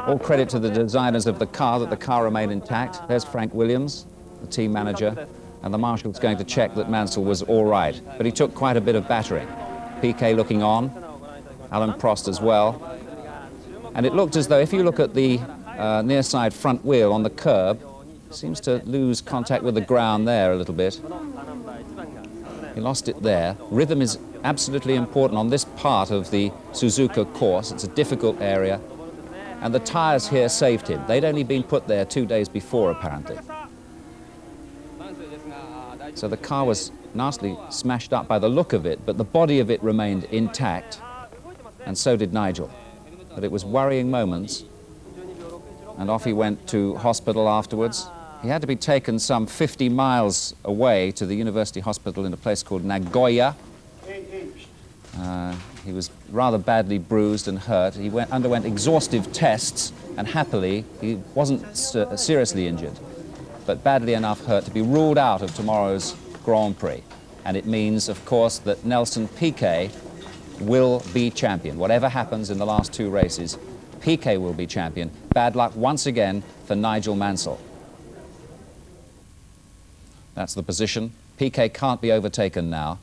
All credit to the designers of the car that the car remained intact. There's Frank Williams, the team manager, and the marshal's going to check that Mansell was all right. But he took quite a bit of battering. Piquet looking on, Alan Prost as well. And it looked as though, if you look at the near side front wheel on the curb, seems to lose contact with the ground there a little bit. He lost it there. Rhythm is absolutely important on this part of the Suzuka course. It's a difficult area. And the tyres here saved him. They'd only been put there 2 days before, apparently. So the car was nastily smashed up by the look of it, but the body of it remained intact, and so did Nigel. But it was worrying moments, and off he went to hospital afterwards. He had to be taken some 50 miles away to the university hospital in a place called Nagoya. He was rather badly bruised and hurt. He underwent exhaustive tests, and happily, he wasn't seriously injured, but badly enough hurt to be ruled out of tomorrow's Grand Prix. And it means, of course, that Nelson Piquet will be champion. Whatever happens in the last 2 races, Piquet will be champion. Bad luck once again for Nigel Mansell. That's the position. Piquet can't be overtaken now,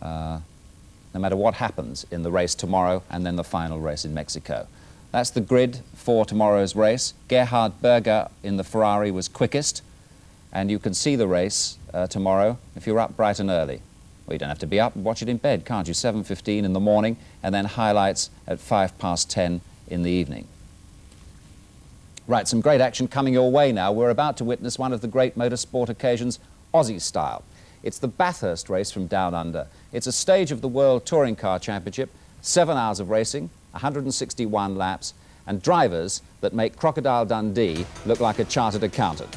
no matter what happens in the race tomorrow and then the final race in Mexico. That's the grid for tomorrow's race. Gerhard Berger in the Ferrari was quickest, and you can see the race tomorrow if you're up bright and early. Well, you don't have to be up, watch it in bed, can't you? 7:15 in the morning, and then highlights at 10:05 in the evening. Right, some great action coming your way now. We're about to witness one of the great motorsport occasions, Aussie style. It's the Bathurst race from Down Under. It's a stage of the World Touring Car Championship, 7 hours of racing, 161 laps, and drivers that make Crocodile Dundee look like a chartered accountant.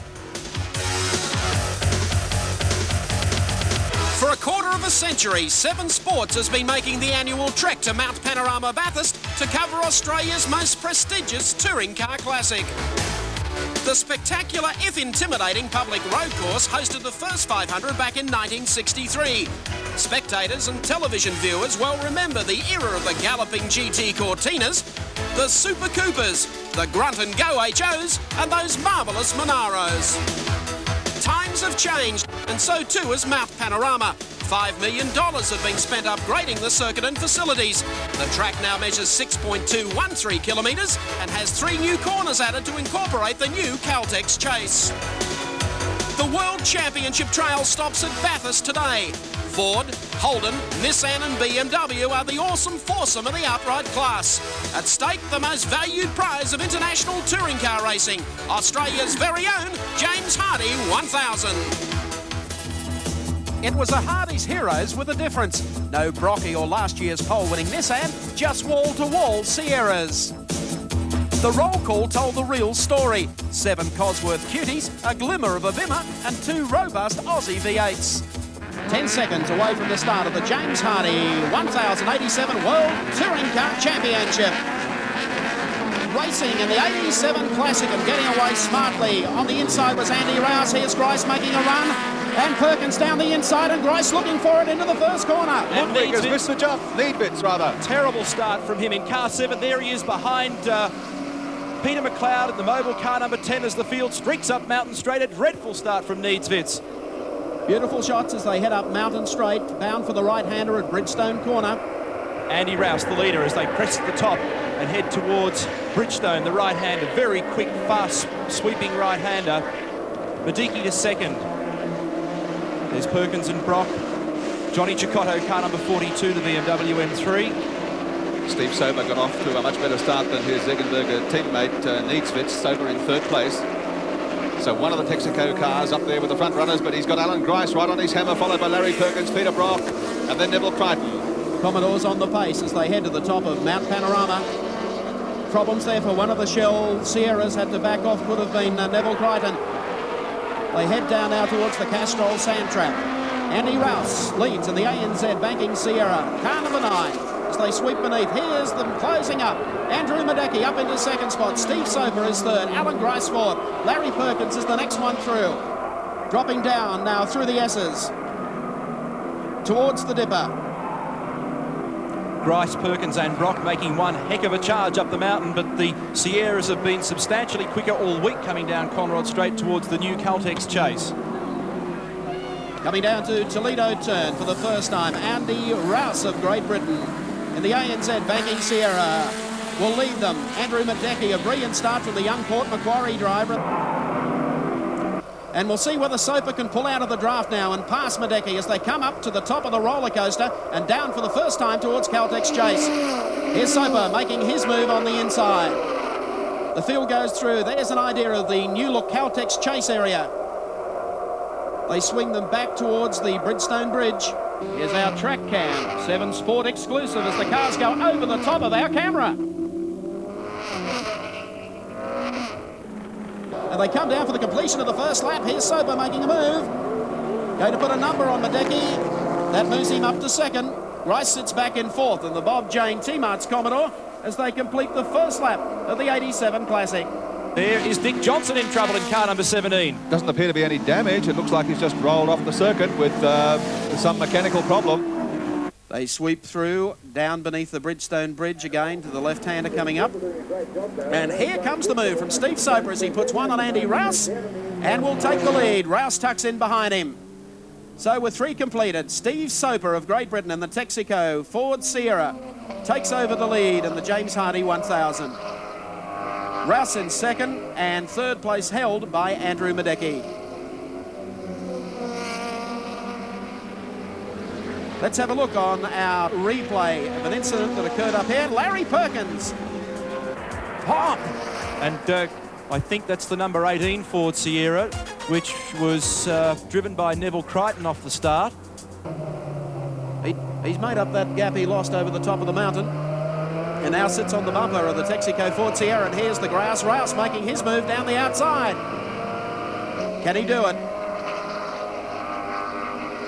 For a quarter of a century, Seven Sports has been making the annual trek to Mount Panorama Bathurst to cover Australia's most prestigious touring car classic. The spectacular, if intimidating, public road course hosted the first 500 back in 1963. Spectators and television viewers well remember the era of the galloping GT Cortinas, the Super Coopers, the Grunt and Go HOs, and those marvellous Monaros. Times have changed, and so too has Mount Panorama. $5 million have been spent upgrading the circuit and facilities. The track now measures 6.213 kilometres and has 3 new corners added to incorporate the new Caltex chase. The World Championship Trail stops at Bathurst today. Ford, Holden, Nissan and BMW are the awesome foursome of the outright class. At stake, the most valued prize of international touring car racing, Australia's very own James Hardie 1000. It was the Hardie's heroes with a difference. No Brocky or last year's pole-winning Nissan, just wall-to-wall Sierras. The roll call told the real story. 7 Cosworth Cuties, a glimmer of a Vimmer, and 2 robust Aussie V8s. 10 seconds away from the start of the James Hardie 1087 World Touring Car Championship. Racing in the 87 Classic and getting away smartly. On the inside was Andy Rouse. Here's Grice making a run. And Perkins down the inside, and Grice looking for it into the first corner. And Ludwig has missed the jump. Needbits, rather. Terrible start from him in car 7. There he is behind Peter McLeod at the mobile car number 10 as the field streaks up Mountain Straight. A dreadful start from Needsvits. Beautiful shots as they head up Mountain Straight, bound for the right-hander at Bridgestone Corner. Andy Rouse, the leader, as they press the top and head towards Bridgestone, the right-hander. Very quick, fast, sweeping right-hander. Madiki to second. There's Perkins and Brock. Johnny Cicotto, car number 42, the BMW M3. Steve Sober got off to a much better start than his Eggenberger teammate Needsvits. Sober in 3rd place. So one of the Texaco cars up there with the front runners, but he's got Alan Grice right on his hammer, followed by Larry Perkins, Peter Brock, and then Neville Crichton. Commodores on the pace as they head to the top of Mount Panorama. Problems there for one of the Shell Sierras, had to back off, could have been Neville Crichton. They head down now towards the Castrol Sand Trap. Andy Rouse leads in the ANZ Banking Sierra. Car number 9 as they sweep beneath. Here's them closing up. Andrew Madeki up into 2nd spot. Steve Soper is 3rd. Alan Grice 4th. Larry Perkins is the next one through. Dropping down now through the S's towards the Dipper. Grice, Perkins and Brock making one heck of a charge up the mountain, but the Sierras have been substantially quicker all week coming down Conrod Straight towards the new Caltex chase. Coming down to Toledo turn for the first time, Andy Rouse of Great Britain. In the ANZ, Banking Sierra will lead them. Andrew Madecki, a brilliant start from the young Port Macquarie driver. And we'll see whether Soper can pull out of the draft now and pass Madecki as they come up to the top of the roller coaster and down for the first time towards Caltex Chase. Here's Soper making his move on the inside. The field goes through. There's an idea of the new look Caltex Chase area. They swing them back towards the Bridgestone Bridge. Here's our track cam, 7 Sport exclusive as the cars go over the top of our camera. And they come down for the completion of the first lap. Here's Soper making a move. Going to put a number on Madecki. That moves him up to second. Rice sits back in fourth, and the Bob Jane T-Mart's Commodore as they complete the first lap of the 87 Classic. There is Dick Johnson in trouble in car number 17. Doesn't appear to be any damage. It looks like he's just rolled off the circuit with some mechanical problem. They sweep through, down beneath the Bridgestone Bridge again to the left-hander coming up. And here comes the move from Steve Soper as he puts one on Andy Rouse and will take the lead. Rouse tucks in behind him. So with 3 completed, Steve Soper of Great Britain and the Texaco Ford Sierra takes over the lead in the James Hardie 1000. Rouse in second and third place held by Andrew Madecki. Let's have a look on our replay of an incident that occurred up here. Larry Perkins. Pop! And I think that's the number 18 Ford Sierra, which was driven by Neville Crichton off the start. He's made up that gap he lost over the top of the mountain and now sits on the bumper of the Texaco Ford Sierra. And here's the Grouse. Rouse making his move down the outside. Can he do it?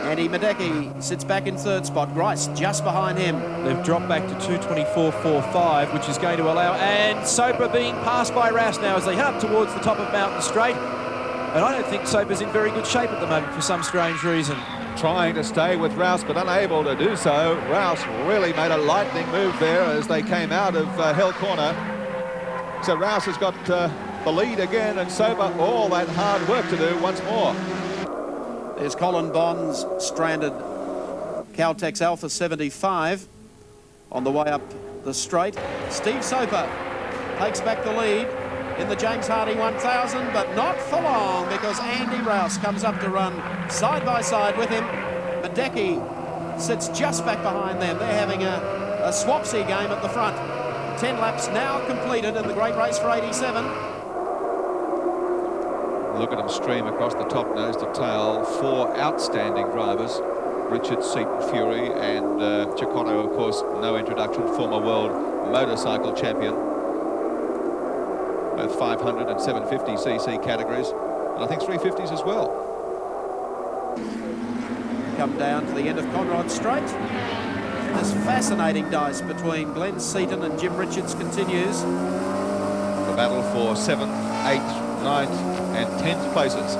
Andy Madecki sits back in third spot. Grice just behind him. They've dropped back to 2:24.45, which is going to allow... And Soper being passed by Rouse now as they head up towards the top of Mountain Straight. And I don't think Soper's in very good shape at the moment for some strange reason. Trying to stay with Rouse, but unable to do so. Rouse really made a lightning move there as they came out of Hell Corner. So Rouse has got the lead again, and Soper all that hard work to do once more. There's Colin Bond's stranded Caltex Alpha 75 on the way up the straight. Steve Soper takes back the lead in the James Hardie 1000, but not for long because Andy Rouse comes up to run side by side with him. Madecki sits just back behind them. They're having a swapsy game at the front. 10 laps now completed in the great race for 87. Look at them stream across the top nose to tail. 4 outstanding drivers. Richards, Seaton, Fury and Chicotto, of course, no introduction, former world motorcycle champion. Both 500 and 750cc categories, and I think 350s as well. Come down to the end of Conrod Straight. This fascinating dice between Glenn Seaton and Jim Richards continues. The battle for 7th, 8th, 9th and 10th places.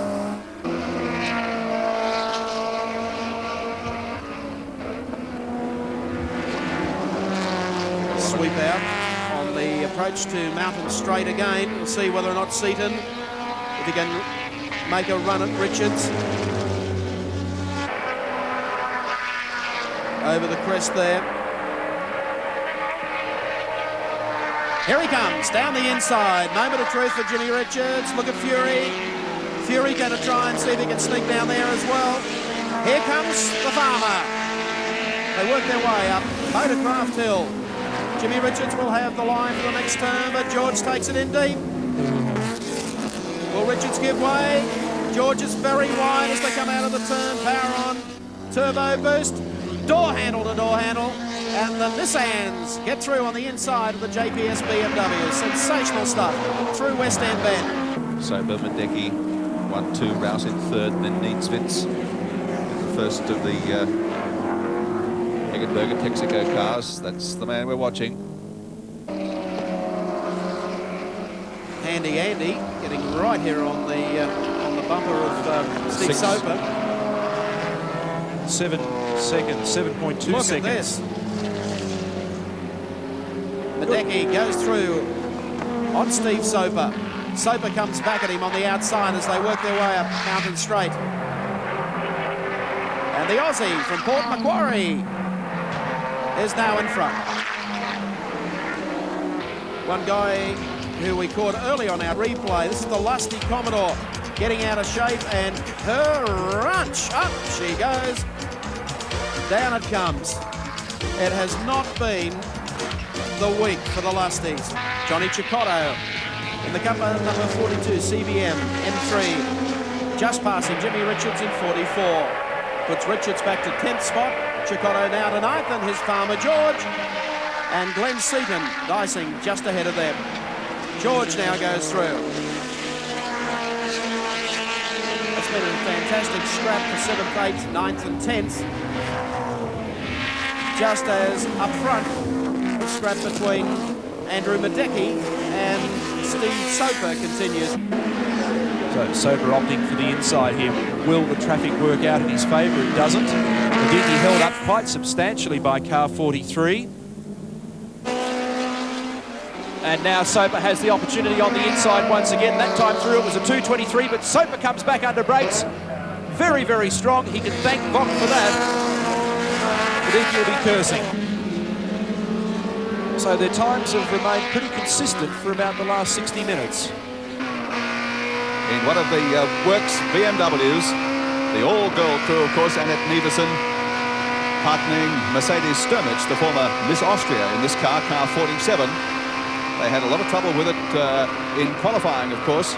Sweep out on the approach to Mountain Straight again. We'll see whether or not Seaton, if he can make a run at Richards. Over the crest there. Here he comes, down the inside. Moment of truth for Jimmy Richards. Look at Fury. Fury going to try and see if he can sneak down there as well. Here comes the farmer. They work their way up Motorcraft Hill. Jimmy Richards will have the line for the next turn, but George takes it in deep. Will Richards give way? George is very wide as they come out of the turn. Power on. Turbo boost. Door handle to door handle. And the Nissans get through on the inside of the JPS BMW. Sensational stuff through West End Bend. Soper, Madecki, 1-2, Rouse in third, and then Needsvits in the first of the Eggenberger Texaco cars. That's the man we're watching. Handy Andy getting right here on the bumper of Steve Soper. 7 seconds, 7.2 seconds. Look at this. Madeki goes through on Steve Soper. Soper comes back at him on the outside as they work their way up Mountain Straight. And the Aussie from Port Macquarie is now in front. One guy who we caught early on our replay, this is the lusty Commodore, getting out of shape, and her runch, up she goes, down it comes. It has not been the week for the lusties. Johnny Chicotto in the cover, number 42, CBM, M3, just passing Jimmy Richards in 44. Puts Richards back to 10th spot, Chicotto now to 9th, and his farmer George, and Glenn Seaton dicing just ahead of them. George now goes through. It's been a fantastic scrap for 7th, 8th, 9th and 10th. Just as up front, the scrap between Andrew Madeki and Steve Soper continues. So Soper opting for the inside here. Will the traffic work out in his favour? It doesn't. Madeki held up quite substantially by car 43. And now Soper has the opportunity on the inside once again. That time through it was a 2:23, but Soper comes back under brakes. Very, very strong. He can thank Vogt for that. Madeki will be cursing. So their times have remained pretty consistent for about the last 60 minutes. In one of the Works BMWs, the all-girl crew, of course, Annette Neverson, partnering Mercedes Sturmich, the former Miss Austria in this car, car 47. They had a lot of trouble with it in qualifying, of course,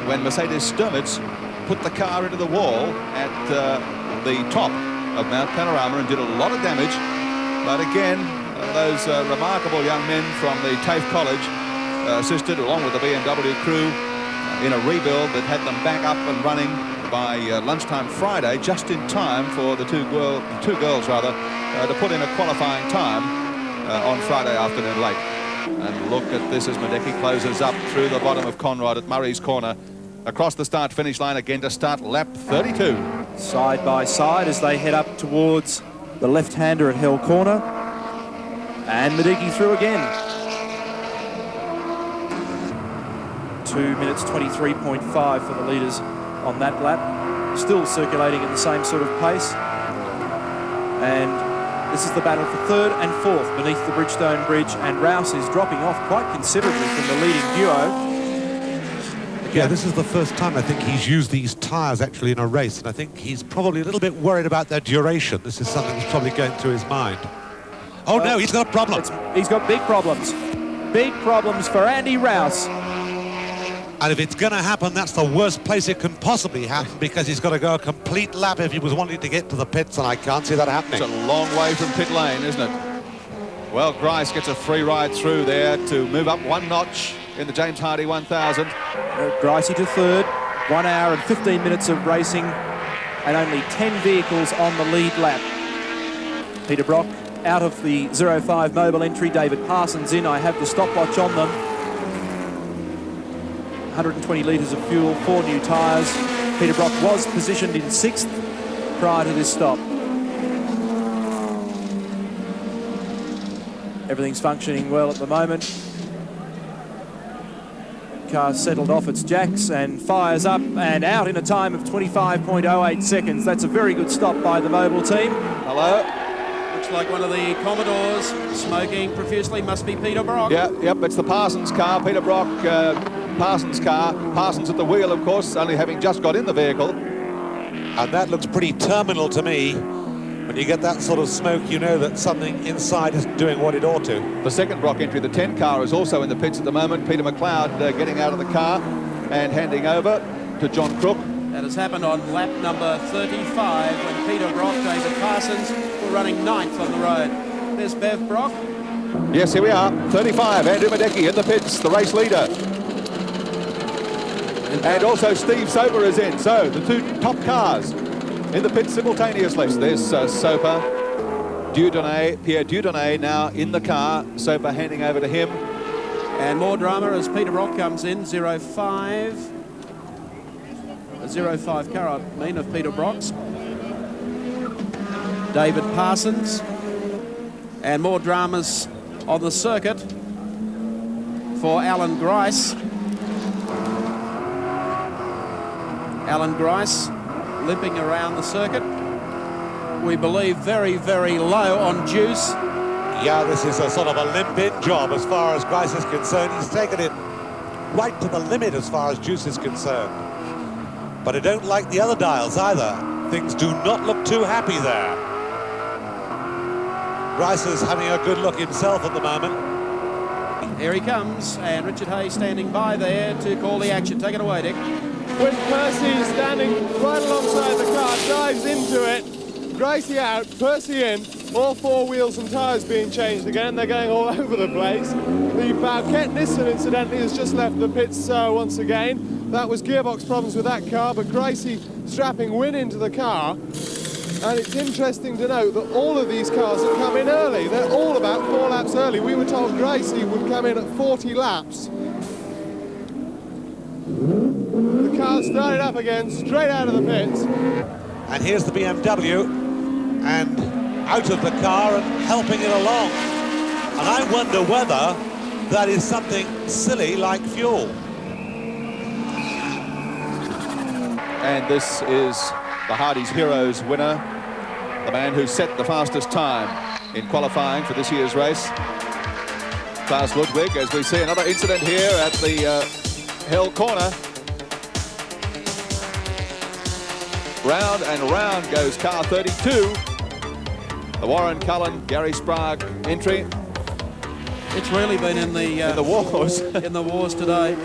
when Mercedes Sturmich put the car into the wall at the top of Mount Panorama and did a lot of damage. But again, those remarkable young men from the TAFE College assisted, along with the BMW crew, in a rebuild that had them back up and running by lunchtime Friday, just in time for the two girls to put in a qualifying time on Friday afternoon late. And look at this as Madeki closes up through the bottom of Conrod at Murray's Corner, across the start-finish line again to start lap 32. Side by side as they head up towards the left-hander at Hell Corner. And Madeki through again. 2 minutes 23.5 for the leaders on that lap. Still circulating at the same sort of pace. And this is the battle for 3rd and 4th beneath the Bridgestone Bridge, and Rouse is dropping off quite considerably from the leading duo. Yeah, this is the first time I think he's used these tyres actually in a race, and I think he's probably a little bit worried about their duration. This is something that's probably going through his mind. Oh no, he's got a problem. He's got big problems. Big problems for Andy Rouse. And if it's going to happen, that's the worst place it can possibly happen, because he's got to go a complete lap if he was wanting to get to the pits, and I can't see that happening. It's a long way from pit lane, isn't it? Well, Grice gets a free ride through there to move up one notch in the James Hardie 1000. Gricey to 3rd, 1 hour and 15 minutes of racing, and only 10 vehicles on the lead lap. Peter Brock out of the 05 mobile entry, David Parsons in. I have the stopwatch on them. 120 litres of fuel, 4 new tyres. Peter Brock was positioned in 6th prior to this stop. Everything's functioning well at the moment. Car settled off its jacks and fires up and out in a time of 25.08 seconds. That's a very good stop by the mobile team. Hello. Looks like one of the Commodores smoking profusely. Must be Peter Brock. Yeah, yep, it's the Parsons car. Peter Brock, Parsons car. Parsons at the wheel, of course, only having just got in the vehicle. And that looks pretty terminal to me. When you get that sort of smoke, you know that something inside is doing what it ought to. The second Brock entry, the 10 car, is also in the pits at the moment. Peter McLeod getting out of the car and handing over to John Crook. That has happened on lap number 35 when Peter Brock, David Parsons were running 9th on the road. There's Bev Brock. Yes, here we are. 35, Andrew Madeki in the pits, the race leader. And also Steve Soper is in. So the two top cars in the pits simultaneously. So there's Soper, Dieudonné, Pierre Dieudonné now in the car. Soper handing over to him. And more drama as Peter Brock comes in, 05. A 05 car, I mean, of Peter Brock's. David Parsons. And more dramas on the circuit for Alan Grice. Alan Grice limping around the circuit. We believe very, very low on juice. Yeah, this is a sort of a limp-in job as far as Grice is concerned. He's taken it right to the limit as far as juice is concerned. But I don't like the other dials either. Things do not look too happy there. Grice is having a good look himself at the moment. Here he comes, and Richard Hay standing by there to call the action. Take it away, Dick. When Percy, standing right alongside the car, dives into it, Gracie out, Percy in, all four wheels and tyres being changed again. They're going all over the place. The Bauquet Nissan, incidentally, has just left the pits once again. That was gearbox problems with that car, but Gracie strapping Wynne into the car. And it's interesting to note that all of these cars have come in early. They're all about 4 laps early. We were told Gracie would come in at 40 laps. The car started up again, straight out of the pits. And here's the BMW, and out of the car and helping it along. And I wonder whether that is something silly like fuel. And this is the Hardie's Heroes winner, the man who set the fastest time in qualifying for this year's race, Klaus Ludwig, as we see another incident here at the Hill Corner. Round and round goes car 32. The Warren Cullen, Gary Sprague entry. It's really been in the wars. in the wars today.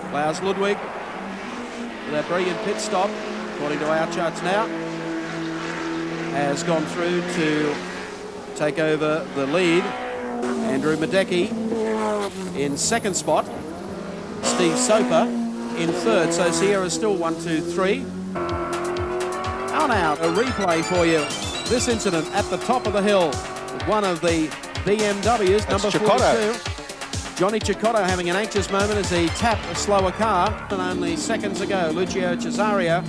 Klaus Ludwig with that brilliant pit stop, according to our charts now, has gone through to take over the lead. Andrew Madecki in second spot. Steve Soper in third. So Sierra's still 1, 2, 3. Oh, now a replay for you. This incident at the top of the hill with one of the BMWs, That's number Cicotto. 42. Johnny Cicotto having an anxious moment as he tapped a slower car. And only seconds ago, Lucio Cesario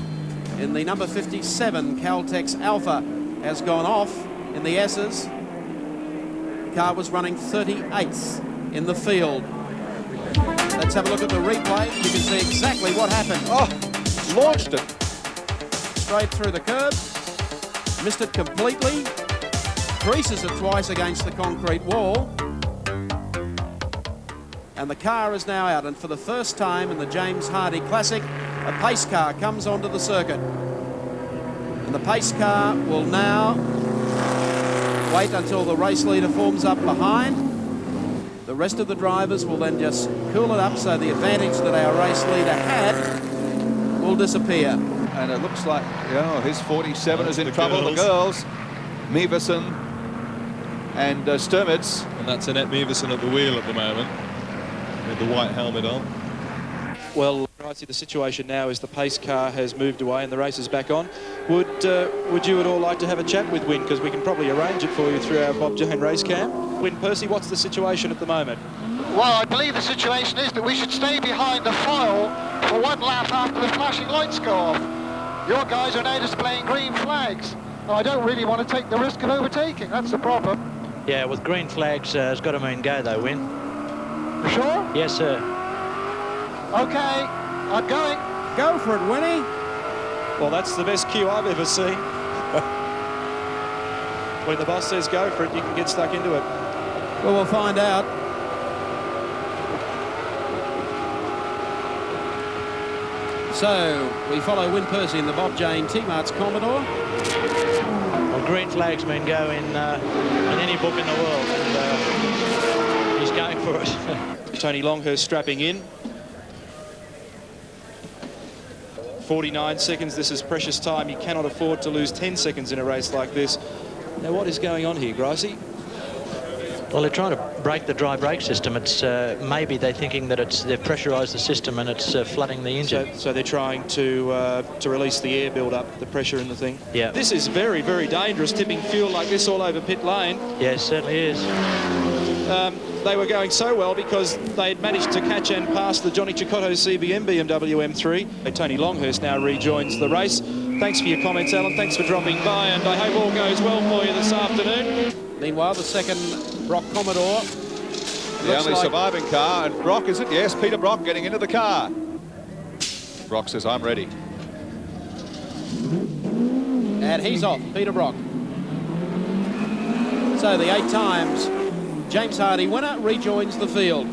in the number 57 Caltex Alpha has gone off in the S's. The car was running 38th in the field. Let's have a look at the replay. You can see exactly what happened. Oh, launched it. Straight through the curb. Missed it completely. Creases it twice against the concrete wall. And the car is now out. And for the first time in the James Hardie Classic, a pace car comes onto the circuit. And the pace car will now wait until the race leader forms up behind. The rest of the drivers will then just cool it up so the advantage that our race leader had will disappear. And it looks like, his 47 is in trouble. The girls, Meverson and Sturmitz. And that's Annette Meverson at the wheel at the moment, with the white helmet on. Well, I see the situation now is the pace car has moved away and the race is back on. Would you at all like to have a chat with Wynne? Because we can probably arrange it for you through our Bob Jane race cam. Wynne Percy, what's the situation at the moment? Well, I believe the situation is that we should stay behind the file for 1 lap after the flashing lights go off. Your guys are now displaying green flags. Now, I don't really want to take the risk of overtaking. That's the problem. Yeah, with green flags, it's got to mean go, though, Wynne. For sure? Yes, sir. OK, I'm going. Go for it, Winnie. Well, that's the best cue I've ever seen. When the boss says go for it, you can get stuck into it. Well, we'll find out. So, we follow Wynne Percy in the Bob Jane T-Mart's Commodore. Well, green flags mean go in any book in the world, and he's going for it. Tony Longhurst strapping in. 49 seconds, this is precious time. You cannot afford to lose 10 seconds in a race like this. Now, what is going on here, Gracie? Well, they're trying to break the dry brake system. It's maybe they're thinking that they've pressurised the system and it's flooding the engine. So they're trying to release the air build-up, the pressure in the thing. Yeah. This is very, very dangerous, tipping fuel like this all over pit lane. Yeah, it certainly is. They were going so well because they had managed to catch and pass the Johnny Cicotto CBM BMW M3. Tony Longhurst now rejoins the race. Thanks for your comments, Alan. Thanks for dropping by, and I hope all goes well for you this afternoon. Meanwhile, the second Brock Commodore the only surviving car. And Brock, is it? Yes, Peter Brock getting into the car. Brock says, I'm ready. And he's off, Peter Brock. So the 8 times James Hardie winner rejoins the field.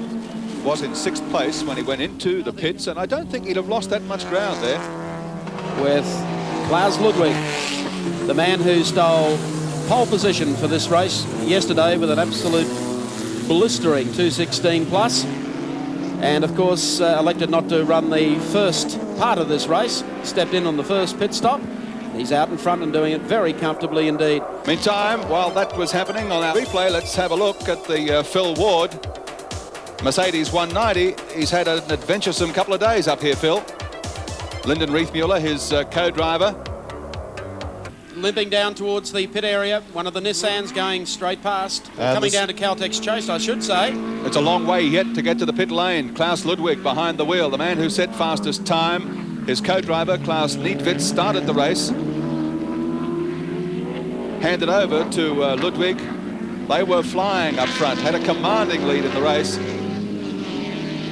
Was in 6th place when he went into the pits, and I don't think he'd have lost that much ground there. With Klaus Ludwig, the man who stole pole position for this race yesterday with an absolute blistering 2:16 plus, and of course elected not to run the first part of this race. Stepped in on the first pit stop. He's out in front and doing it very comfortably indeed. Meantime, while that was happening on our replay, let's have a look at the Phil Ward Mercedes 190. He's had an adventuresome couple of days up here, Phil. Lyndon Reithmuller, his co-driver. Limping down towards the pit area. One of the Nissans going straight past. Coming down to Caltex Chase, I should say. It's a long way yet to get to the pit lane. Klaus Ludwig behind the wheel, the man who set fastest time. His co-driver, Klaus Niedwitz, started the race. Handed over to Ludwig. They were flying up front, had a commanding lead in the race,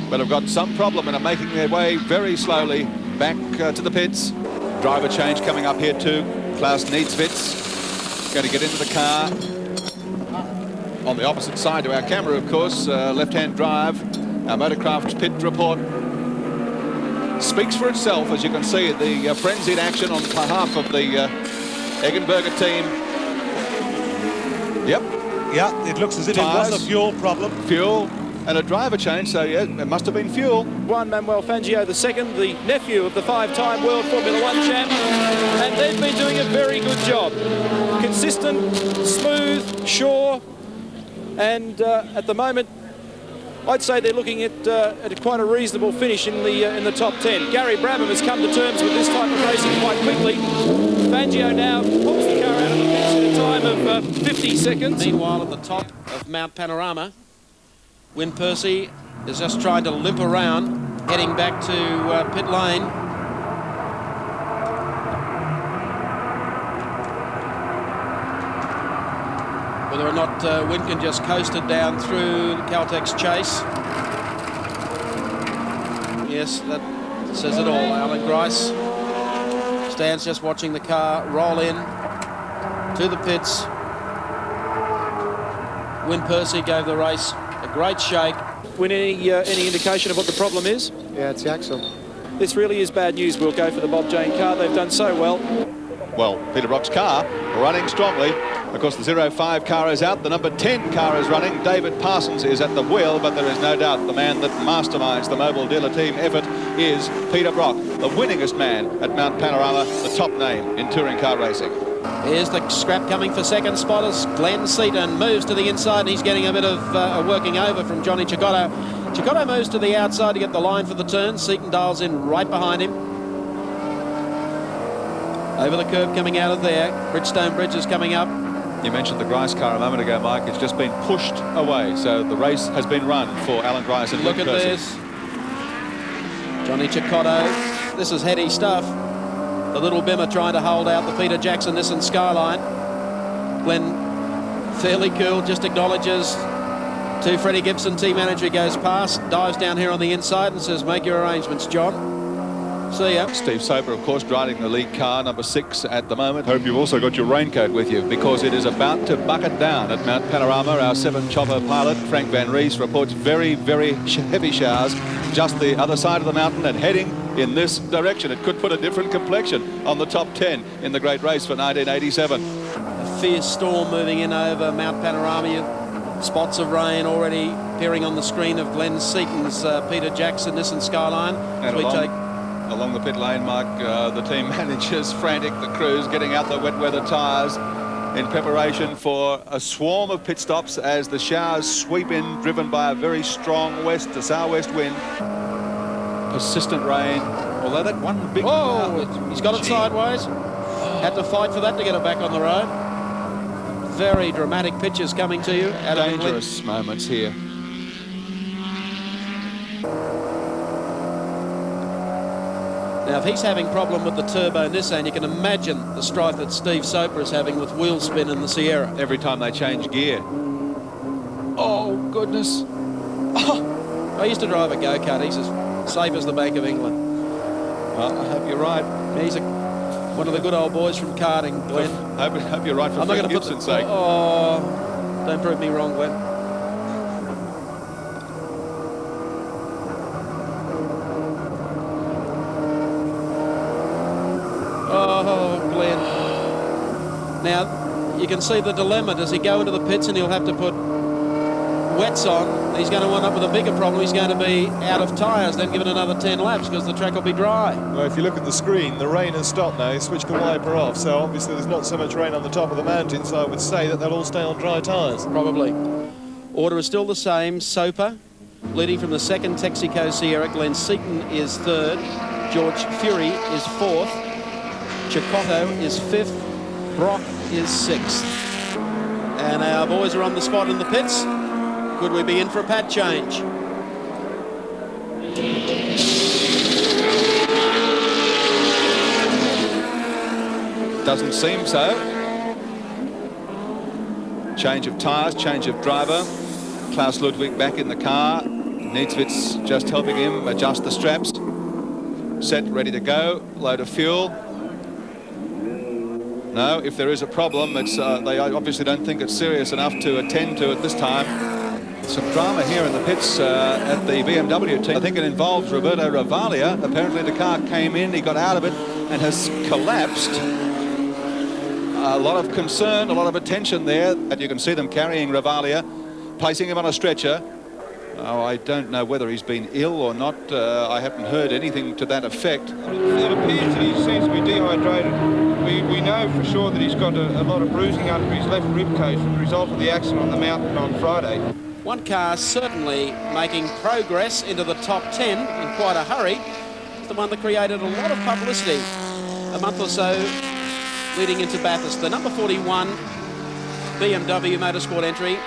but have got some problem and are making their way very slowly back to the pits. Driver change coming up here too. Klaus Niedwitz going to get into the car. On the opposite side to our camera, of course, left-hand drive. Our Motorcraft pit report speaks for itself, as you can see, the frenzied action on behalf of the Eggenberger team. Yep. Yeah, it looks as if it was a fuel problem. Fuel and a driver change, so yeah, it must have been fuel. Juan Manuel Fangio II, the nephew of the 5-time World Formula 1 champ, and they've been doing a very good job. Consistent, smooth, sure, and at the moment, I'd say they're looking at quite a reasonable finish in the top 10. Gary Brabham has come to terms with this type of racing quite quickly. Fangio now pulls the car out of the pits in a time of 50 seconds. Meanwhile, at the top of Mount Panorama, Wyn Percy is just trying to limp around, heading back to pit lane. Whether or not Wyn can just coast it down through the Caltex Chase. Yes, that says it all. Alan Grice stands just watching the car roll in to the pits. Wyn Percy gave the race a great shake. Wyn, any indication of what the problem is? Yeah, it's the axle. This really is bad news. We'll go for the Bob Jane car. They've done so well. Well, Peter Brock's car running strongly. Of course, the 05 car is out. The number 10 car is running. David Parsons is at the wheel, but there is no doubt the man that masterminds the mobile dealer team effort is Peter Brock, the winningest man at Mount Panorama, the top name in touring car racing. Here's the scrap coming for second spot as Glenn Seaton moves to the inside, and he's getting a bit of a working over from Johnny Cicotto. Cicotto moves to the outside to get the line for the turn. Seaton dials in right behind him. Over the curb coming out of there. Bridgestone Bridge is coming up. You mentioned the Grice car a moment ago, Mike. It's just been pushed away, so the race has been run for Alan Grice and Look at this. Johnny Cicotto. This is heady stuff. The little Bimmer trying to hold out the Peter Jackson Nissan Skyline. Glenn, fairly cool, just acknowledges to Freddie Gibson, team manager, goes past, dives down here on the inside and says, make your arrangements, John. See ya. Steve Soper, of course, driving the lead car, number 6 at the moment. Hope you've also got your raincoat with you, because it is about to bucket down at Mount Panorama. Our 7-chopper pilot, Frank Van Ries, reports very, very heavy showers just the other side of the mountain and heading in this direction. It could put a different complexion on the top 10 in the great race for 1987. A fierce storm moving in over Mount Panorama. Spots of rain already appearing on the screen of Glenn Seaton's Peter Jackson Nissan Skyline. And along the pit lane, Mark, the team managers frantic, the crews getting out the wet weather tyres in preparation for a swarm of pit stops as the showers sweep in, driven by a very strong west to southwest wind. Persistent rain, although that one big... Oh, he's got it sideways. Had to fight for that to get it back on the road. Very dramatic pictures coming to you. Dangerous moments here. Now, if he's having problem with the turbo Nissan, you can imagine the strife that Steve Soper is having with wheel spin in the Sierra. Every time they change gear. Oh, goodness. Oh, I used to drive a go-kart. He's as safe as the Bank of England. Well, I hope you're right. He's one of the good old boys from karting, Glenn. Hope you're right for Frank Gibson's sake. Oh, don't prove me wrong, Glenn. Oh, Glenn. Now, you can see the dilemma. Does he go into the pits and he'll have to put wets on? He's going to wind up with a bigger problem. He's going to be out of tyres, then give it another 10 laps because the track will be dry. Well, if you look at the screen, the rain has stopped now. He switched the wiper off, so obviously there's not so much rain on the top of the mountain, so I would say that they'll all stay on dry tyres. Probably. Order is still the same. Soper leading from the second, Texaco Sierra. Glenn Seaton is third. George Fury is fourth. Chicotto is fifth. Brock is sixth. And our boys are on the spot in the pits. Could we be in for a pad change? Doesn't seem so. Change of tyres, change of driver. Klaus Ludwig back in the car. Niedzwitz just helping him adjust the straps. Set, ready to go. Load of fuel. No, if there is a problem, it's they obviously don't think it's serious enough to attend to it this time. Some drama here in the pits at the BMW team. I think it involves Roberto Ravalia. Apparently the car came in, he got out of it and has collapsed. A lot of concern, a lot of attention there. And you can see them carrying Ravalia, placing him on a stretcher. Oh, I don't know whether he's been ill or not. I haven't heard anything to that effect. It appears that he seems to be dehydrated. We know for sure that he's got a lot of bruising under his left rib cage as a result of the accident on the mountain on Friday. One car certainly making progress into the top 10 in quite a hurry. It's the one that created a lot of publicity a month or so leading into Bathurst. The number 41 BMW Motorsport entry,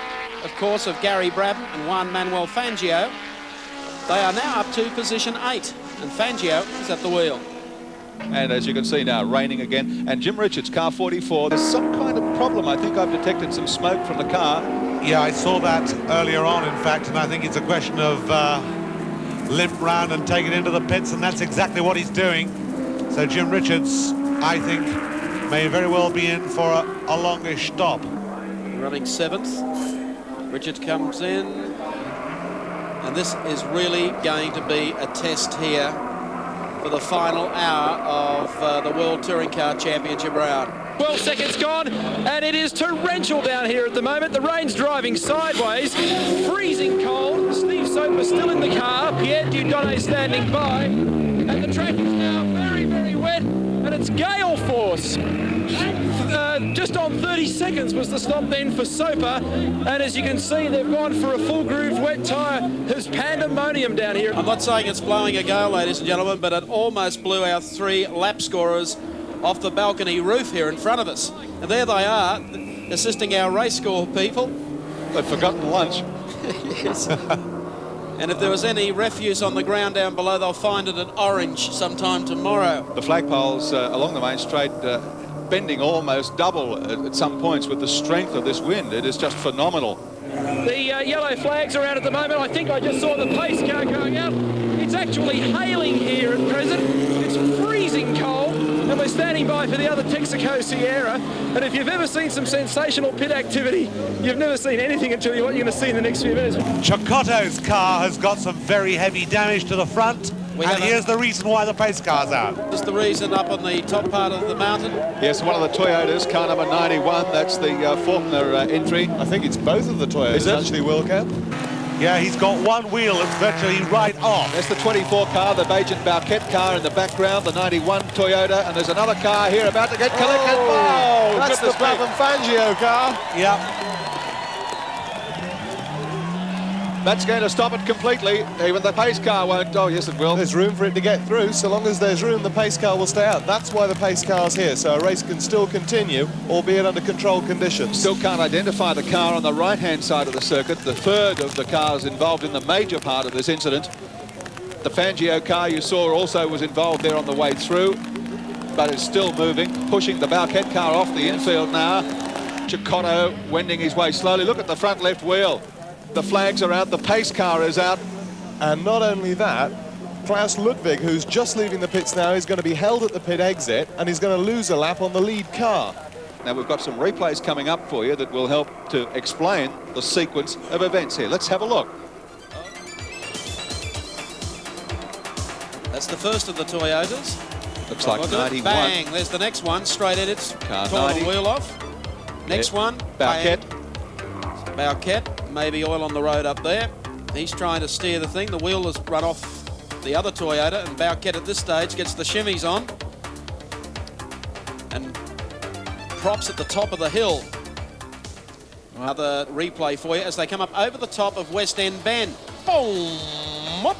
of course, of Gary Brabham and Juan Manuel Fangio. They are now up to position 8, and Fangio is at the wheel. And as you can see now, raining again. And Jim Richards, car 44. There's some kind of problem. I think I've detected some smoke from the car. Yeah, I saw that earlier on, in fact, and I think it's a question of limp round and take it into the pits, and that's exactly what he's doing. So Jim Richards, I think, may very well be in for a longish stop. Running 7th. Richards comes in. And this is really going to be a test here for the final hour of the World Touring Car Championship round. 12 seconds gone, and it is torrential down here at the moment. The rain's driving sideways, freezing cold. Steve Soper still in the car, Pierre Dieudonné standing by, and the track is now very, very wet, and it's gale force. Just on 30 seconds was the stop then for Soper, and as you can see, they've gone for a full grooved wet tyre. There's pandemonium down here. I'm not saying it's blowing a gale, ladies and gentlemen, but it almost blew our 3 lap scorers off the balcony roof here in front of us. And there they are, assisting our race score people. They've forgotten lunch. Yes. And if there was any refuse on the ground down below, they'll find it at Orange sometime tomorrow. The flagpoles along the main straight bending almost double at some points with the strength of this wind. It is just phenomenal. The yellow flags are out at the moment. I think I just saw the pace car going out. It's actually hailing here at present. It's freezing cold, and we're standing by for the other Texaco Sierra. And if you've ever seen some sensational pit activity, you've never seen anything until what you're going to see in the next few minutes. Chicotto's car has got some very heavy damage to the front. And here's the reason why the pace car's out. Is the reason up on the top part of the mountain? Yes, one of the Toyotas, car number 91. That's the Faulkner entry. I think it's both of the Toyotas, Is it? actually, Wilcap. Yeah, he's got one wheel that's virtually right off. That's the 24 car, the Agent Bauquet car in the background, the 91 Toyota, and there's another car here about to get collected. Oh, that's the Brabham Fangio car. Yeah. That's going to stop it completely. Even the pace car won't. Oh, yes, it will. There's room for it to get through. So long as there's room, the pace car will stay out. That's why the pace car's here, so a race can still continue, albeit under controlled conditions. Still can't identify the car on the right-hand side of the circuit, the third of the cars involved in the major part of this incident. The Fangio car you saw also was involved there on the way through, but is still moving, pushing the Bauquet car off the infield now. Chicotto wending his way slowly. Look at the front left wheel. The flags are out, the pace car is out. And not only that, Klaus Ludwig, who's just leaving the pits now, is going to be held at the pit exit and he's going to lose a lap on the lead car. Now we've got some replays coming up for you that will help to explain the sequence of events here. Let's have a look. That's the first of the Toyotas. Looks like 91. Bang, there's the next one, straight at it. Car Torn 90. the wheel off. Next one. Bauquet. Bauquet, maybe oil on the road up there. He's trying to steer the thing. The wheel has run off the other Toyota, and Bauquet at this stage gets the shimmies on. And props at the top of the hill. Another replay for you as they come up over the top of West End Bend. Boom! Whoop.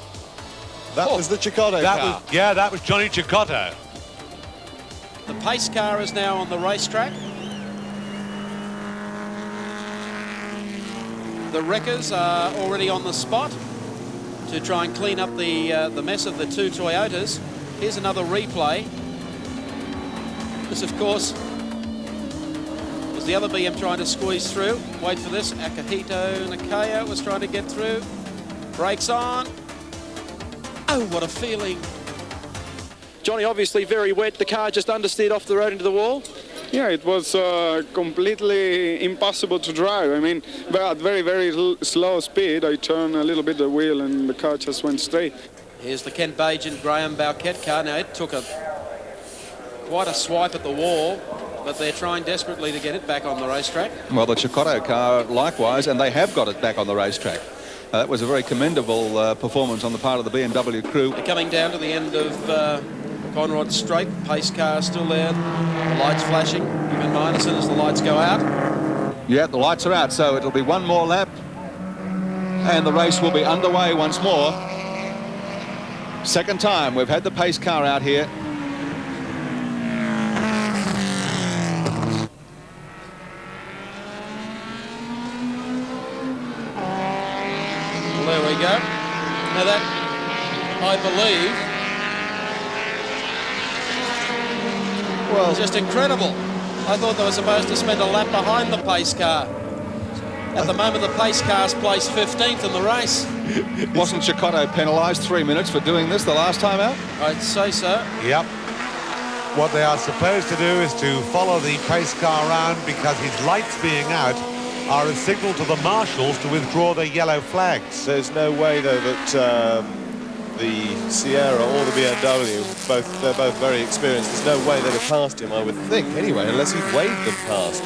That was the Cicotto car. That was Johnny Cicotto. The pace car is now on the racetrack. The wreckers are already on the spot to try and clean up the mess of the two Toyotas. Here's another replay. This, of course, was the other BM trying to squeeze through. Wait for this. Akihito Nakaya was trying to get through. Brakes on. Oh, what a feeling. Johnny, obviously very wet. The car just understeered off the road into the wall. Yeah, it was completely impossible to drive. I mean, but at very, very slow speed, I turned a little bit the wheel and the car just went straight. Here's the Kent Page and Graham Bauquet car. Now, it took quite a swipe at the wall, but they're trying desperately to get it back on the racetrack. Well, the Cicotto car likewise, and they have got it back on the racetrack. That was a very commendable performance on the part of the BMW crew. They're coming down to the end of Conrod Straight. Pace car still there. The lights flashing. Keep in mind, as soon as the lights go out. Yeah, the lights are out, so it'll be one more lap. And the race will be underway once more. Second time we've had the pace car out here. There we go. Now that, I believe, was just incredible. I thought they were supposed to spend a lap behind the pace car. At the moment, the pace car's placed 15th in the race. Wasn't Cicotto penalised 3 minutes for doing this the last time out? I'd say so. Yep. What they are supposed to do is to follow the pace car around because his lights being out are a signal to the marshals to withdraw their yellow flags. There's no way, though, that the Sierra or the BMW, they're both very experienced. There's no way they'd have passed him, I would think, anyway, unless he'd waved them past.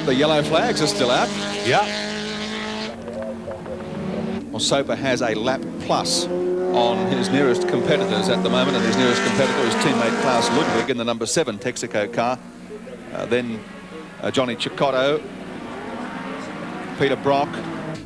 The yellow flags are still out. Yeah. Well, Soper has a lap plus on his nearest competitors at the moment, and his nearest competitor is teammate Klaus Ludwig in the number 7 Texaco car. Then Johnny Cicotto, Peter Brock,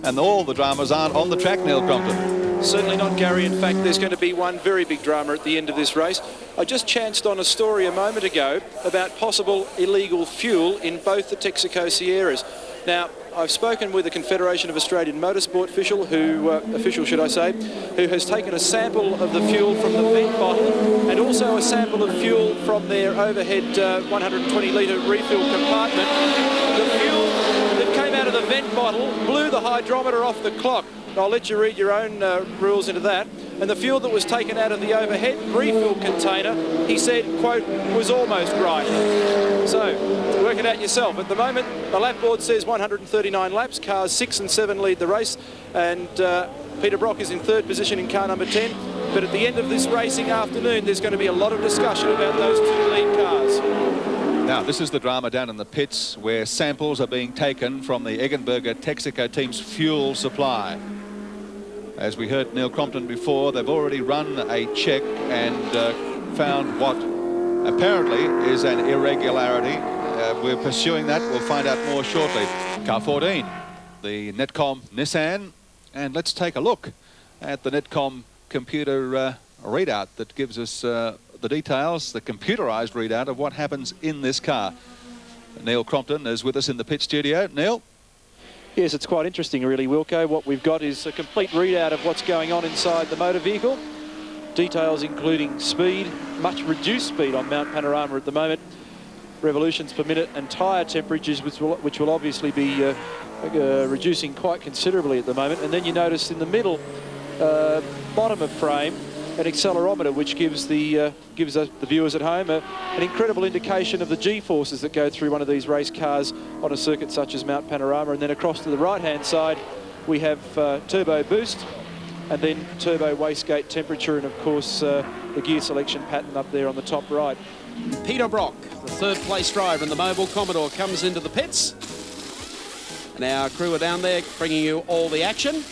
and all the dramas aren't on the track, Neil Crompton. Certainly not, Gary. In fact, there's going to be one very big drama at the end of this race. I just chanced on a story a moment ago about possible illegal fuel in both the Texaco Sierras. Now, I've spoken with a Confederation of Australian Motorsport official, who has taken a sample of the fuel from the vent bottle and also a sample of fuel from their overhead 120-litre refill compartment. The fuel that came out of the vent bottle blew the hydrometer off the clock. I'll let you read your own rules into that. And the fuel that was taken out of the overhead refill container, he said, quote, was almost right. So, work it out yourself. At the moment, the lap board says 139 laps. Cars 6 and 7 lead the race. And Peter Brock is in 3rd position in car number 10. But at the end of this racing afternoon, there's going to be a lot of discussion about those 2 lead cars. Now, this is the drama down in the pits where samples are being taken from the Eggenberger Texaco team's fuel supply. As we heard Neil Crompton before, they've already run a check and found what apparently is an irregularity. We're pursuing that. We'll find out more shortly. Car 14, the Netcom Nissan. And let's take a look at the Netcom computer readout that gives us the details, the computerized readout of what happens in this car. Neil Crompton is with us in the pit studio. Neil? Yes, it's quite interesting, really, Wilco. What we've got is a complete readout of what's going on inside the motor vehicle. Details including speed, much reduced speed on Mount Panorama at the moment. revolutions per minute, and tyre temperatures, which will obviously be reducing quite considerably at the moment. And then you notice in the middle bottom of frame an accelerometer, which gives the viewers at home an incredible indication of the G-forces that go through one of these race cars on a circuit such as Mount Panorama. And then across to the right-hand side, we have turbo boost, and then turbo wastegate temperature, and of course the gear selection pattern up there on the top right. Peter Brock, the third-place driver in the Mobile Commodore, comes into the pits. And our crew are down there bringing you all the action.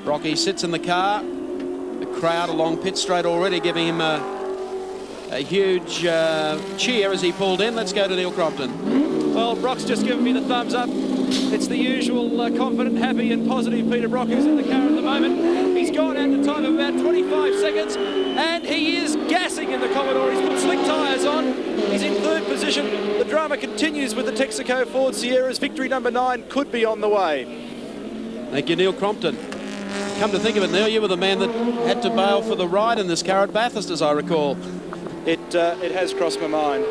Brocky sits in the car. The crowd along pit straight already giving him a huge cheer as he pulled in. Let's go to Neil Crompton. Well, Brock's just given me the thumbs up. It's the usual confident, happy and positive Peter Brock who's in the car at the moment. He's gone at the time of about 25 seconds, and he is gassing in the Commodore. He's put slick tyres on. He's in third position. The drama continues with the Texaco Ford Sierras. Victory number 9 could be on the way. Thank you, Neil Crompton. Come to think of it, Neil, you were the man that had to bail for the ride in this car at Bathurst, as I recall. It has crossed my mind.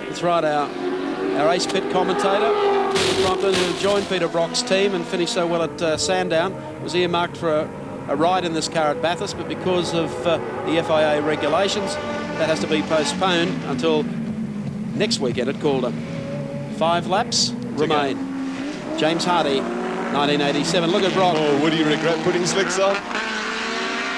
That's right, our ace pit commentator, Neil Crompton, who joined Peter Brock's team and finished so well at Sandown, was earmarked for a ride in this car at Bathurst, but because of the FIA regulations, that has to be postponed until next weekend at Calder. 5 laps remain. James Hardie, 1987. Look at Brock. Oh, would he regret putting slicks on?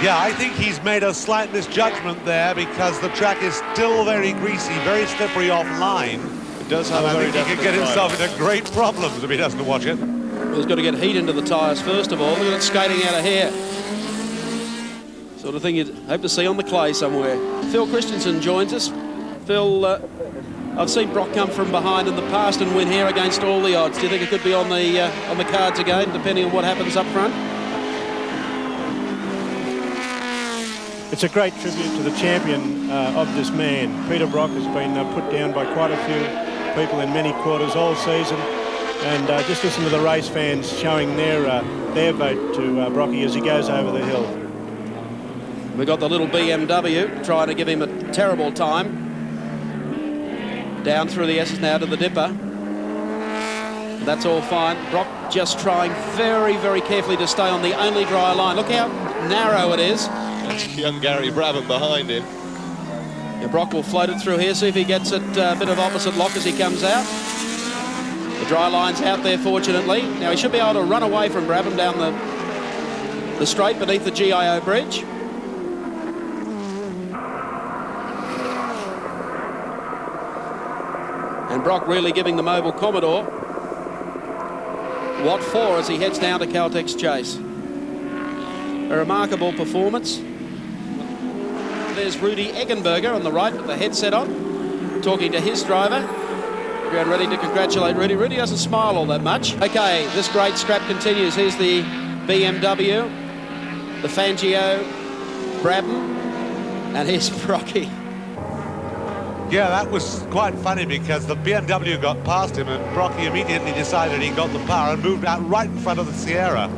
Yeah, I think he's made a slight misjudgment there because the track is still very greasy, very slippery off line. It does have a very he could get himself into great problems if he doesn't watch it. Well, he's got to get heat into the tyres first of all. Look at it skating out of here. Sort of thing you'd hope to see on the clay somewhere. Phil Christensen joins us. Phil, I've seen Brock come from behind in the past and win here against all the odds. Do you think it could be on the cards again, depending on what happens up front? It's a great tribute to the champion of this man. Peter Brock has been put down by quite a few people in many quarters all season. And just listen to the race fans showing their vote to Brocky as he goes over the hill. We've got the little BMW trying to give him a terrible time. Down through the S's now to the dipper. That's all fine. Brock just trying very, very carefully to stay on the only dry line. Look how narrow it is. That's young Gary Brabham behind him. Yeah, Brock will float it through here, see if he gets it a bit of opposite lock as he comes out. The dry line's out there, fortunately. Now, he should be able to run away from Brabham down the straight beneath the GIO bridge. And Brock really giving the Mobile Commodore what for as he heads down to Caltex Chase. A remarkable performance. There's Rudy Eggenberger on the right with the headset on, talking to his driver. Everyone ready to congratulate Rudy. Rudy doesn't smile all that much. Okay, this great scrap continues. Here's the BMW, the Fangio, Brabham, and here's Brocky. Yeah, that was quite funny because the BMW got past him and Brocky immediately decided he got the power and moved out right in front of the Sierra.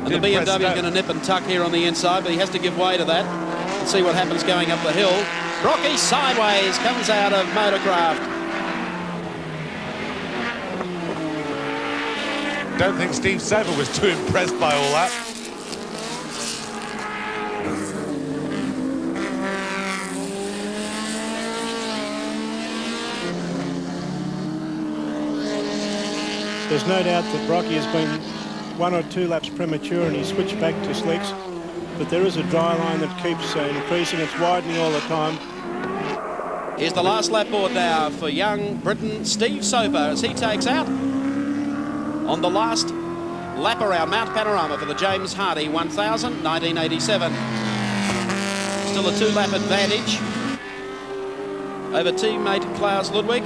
And the BMW is going to nip and tuck here on the inside, but he has to give way to that and see what happens going up the hill. Brocky sideways comes out of Motorcraft. Don't think Steve Saber was too impressed by all that. There's no doubt that Brocky has been 1 or 2 laps premature and he switched back to slicks, but there is a dry line that keeps increasing. It's widening all the time. Here's the last lap board now for young Britain Steve Soper as he takes out on the last lap around Mount Panorama for the James Hardie 1000 1987. Still a 2-lap advantage over teammate Klaus Ludwig.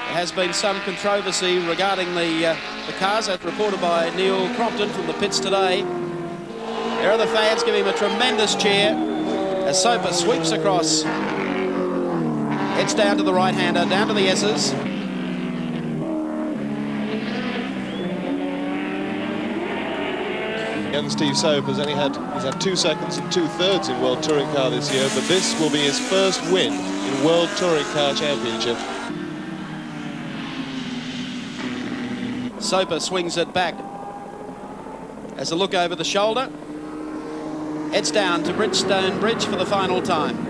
There has been some controversy regarding the cars, as reported by Neil Crompton from the pits today. There are the fans giving him a tremendous cheer as Soper sweeps across. Heads down to the right-hander, down to the S's. Young Steve Soper's he's had 2 seconds and 2/3 in World Touring Car this year, but this will be his first win in World Touring Car Championship. Soper swings it back. As a look over the shoulder, heads down to Bridgestone Bridge for the final time.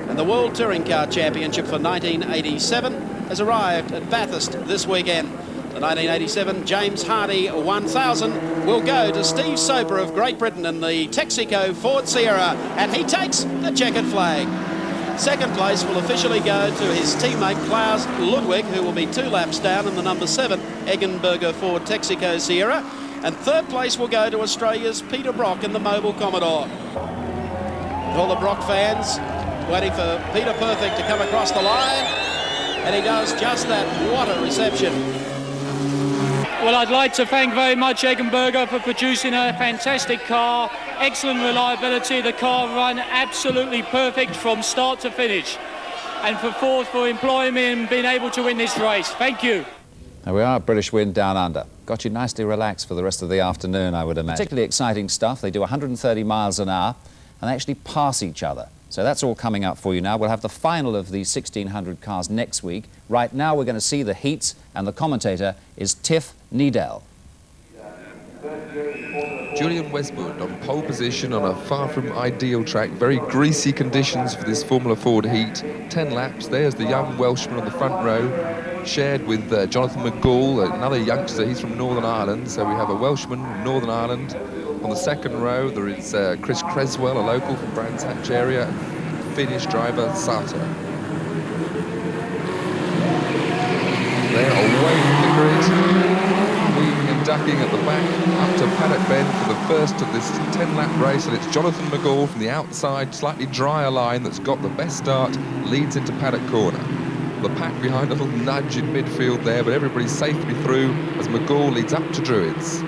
And the World Touring Car Championship for 1987 has arrived at Bathurst this weekend. The 1987 James Hardie 1000 will go to Steve Soper of Great Britain in the Texaco Ford Sierra, and he takes the checkered flag. Second place will officially go to his teammate Klaus Ludwig, who will be 2 laps down in the number 7 Eggenberger Ford Texaco Sierra, and third place will go to Australia's Peter Brock in the Mobile Commodore. All the Brock fans waiting for Peter Perfect to come across the line, and he does just that. What a reception. Well, I'd like to thank very much Eggenberger for producing a fantastic car, excellent reliability, the car run absolutely perfect from start to finish, and for Ford for employing me and being able to win this race. Thank you. There we are, British Wind Down Under. Got you nicely relaxed for the rest of the afternoon, I would imagine. Particularly exciting stuff. They do 130 miles an hour and they actually pass each other. So that's all coming up for you now. We'll have the final of the 1,600 cars next week. Right now we're going to see the heats, and the commentator is Tiff Needell. Julian Westwood on pole position on a far from ideal track. Very greasy conditions for this Formula Ford heat. 10 laps. There's the young Welshman on the front row, shared with Jonathan McGall, another youngster. He's from Northern Ireland, so we have a Welshman from Northern Ireland. On the second row, there is Chris Creswell, a local from Brands Hatch area, and Finnish driver Sato. They're away from the grid, weaving and ducking at the back, up to Paddock Bend for the first of this 10-lap race, and it's Jonathan McGall from the outside, slightly drier line that's got the best start, leads into Paddock Corner. The pack behind, a little nudge in midfield there, but everybody's safely through as McGall leads up to Druids.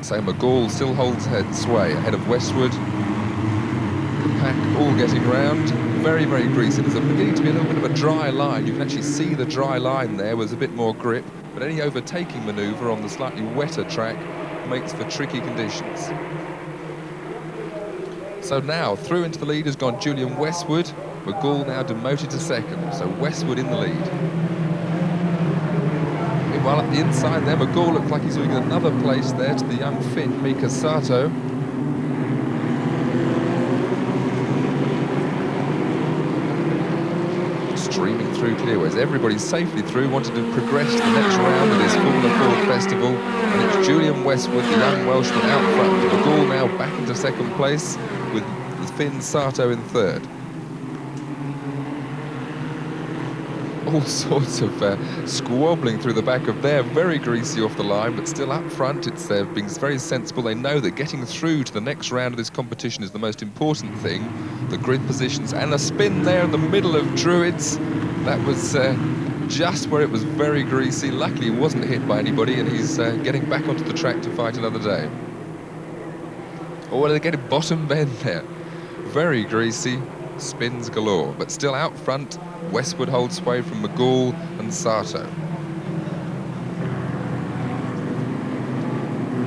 So McGall still holds head sway ahead of Westwood. The pack all getting round. Very, very greasy. There's beginning to be a little bit of a dry line. You can actually see the dry line there with a bit more grip, but any overtaking manoeuvre on the slightly wetter track makes for tricky conditions. So now, through into the lead has gone Julian Westwood. McGall now demoted to second, so Westwood in the lead. Meanwhile, at the inside there, McGall looks like he's doing another place there to the young Finn, Mika Sato. Streaming through clearways. Everybody's safely through, wanted to progress to the next round of this Formula Ford Festival. And it's Julian Westwood, the young Welshman, out front. McGall now back into second place with Finn Sato in third. All sorts of squabbling through the back of there, very greasy off the line, but still up front. It's being very sensible. They know that getting through to the next round of this competition is the most important thing. The grid positions and a spin there in the middle of Druids. That was just where it was very greasy. Luckily, he wasn't hit by anybody, and he's getting back onto the track to fight another day. Oh, they're getting bottom bend there. Very greasy. Spins galore, but still out front. Westwood holds sway from McGall and Sato.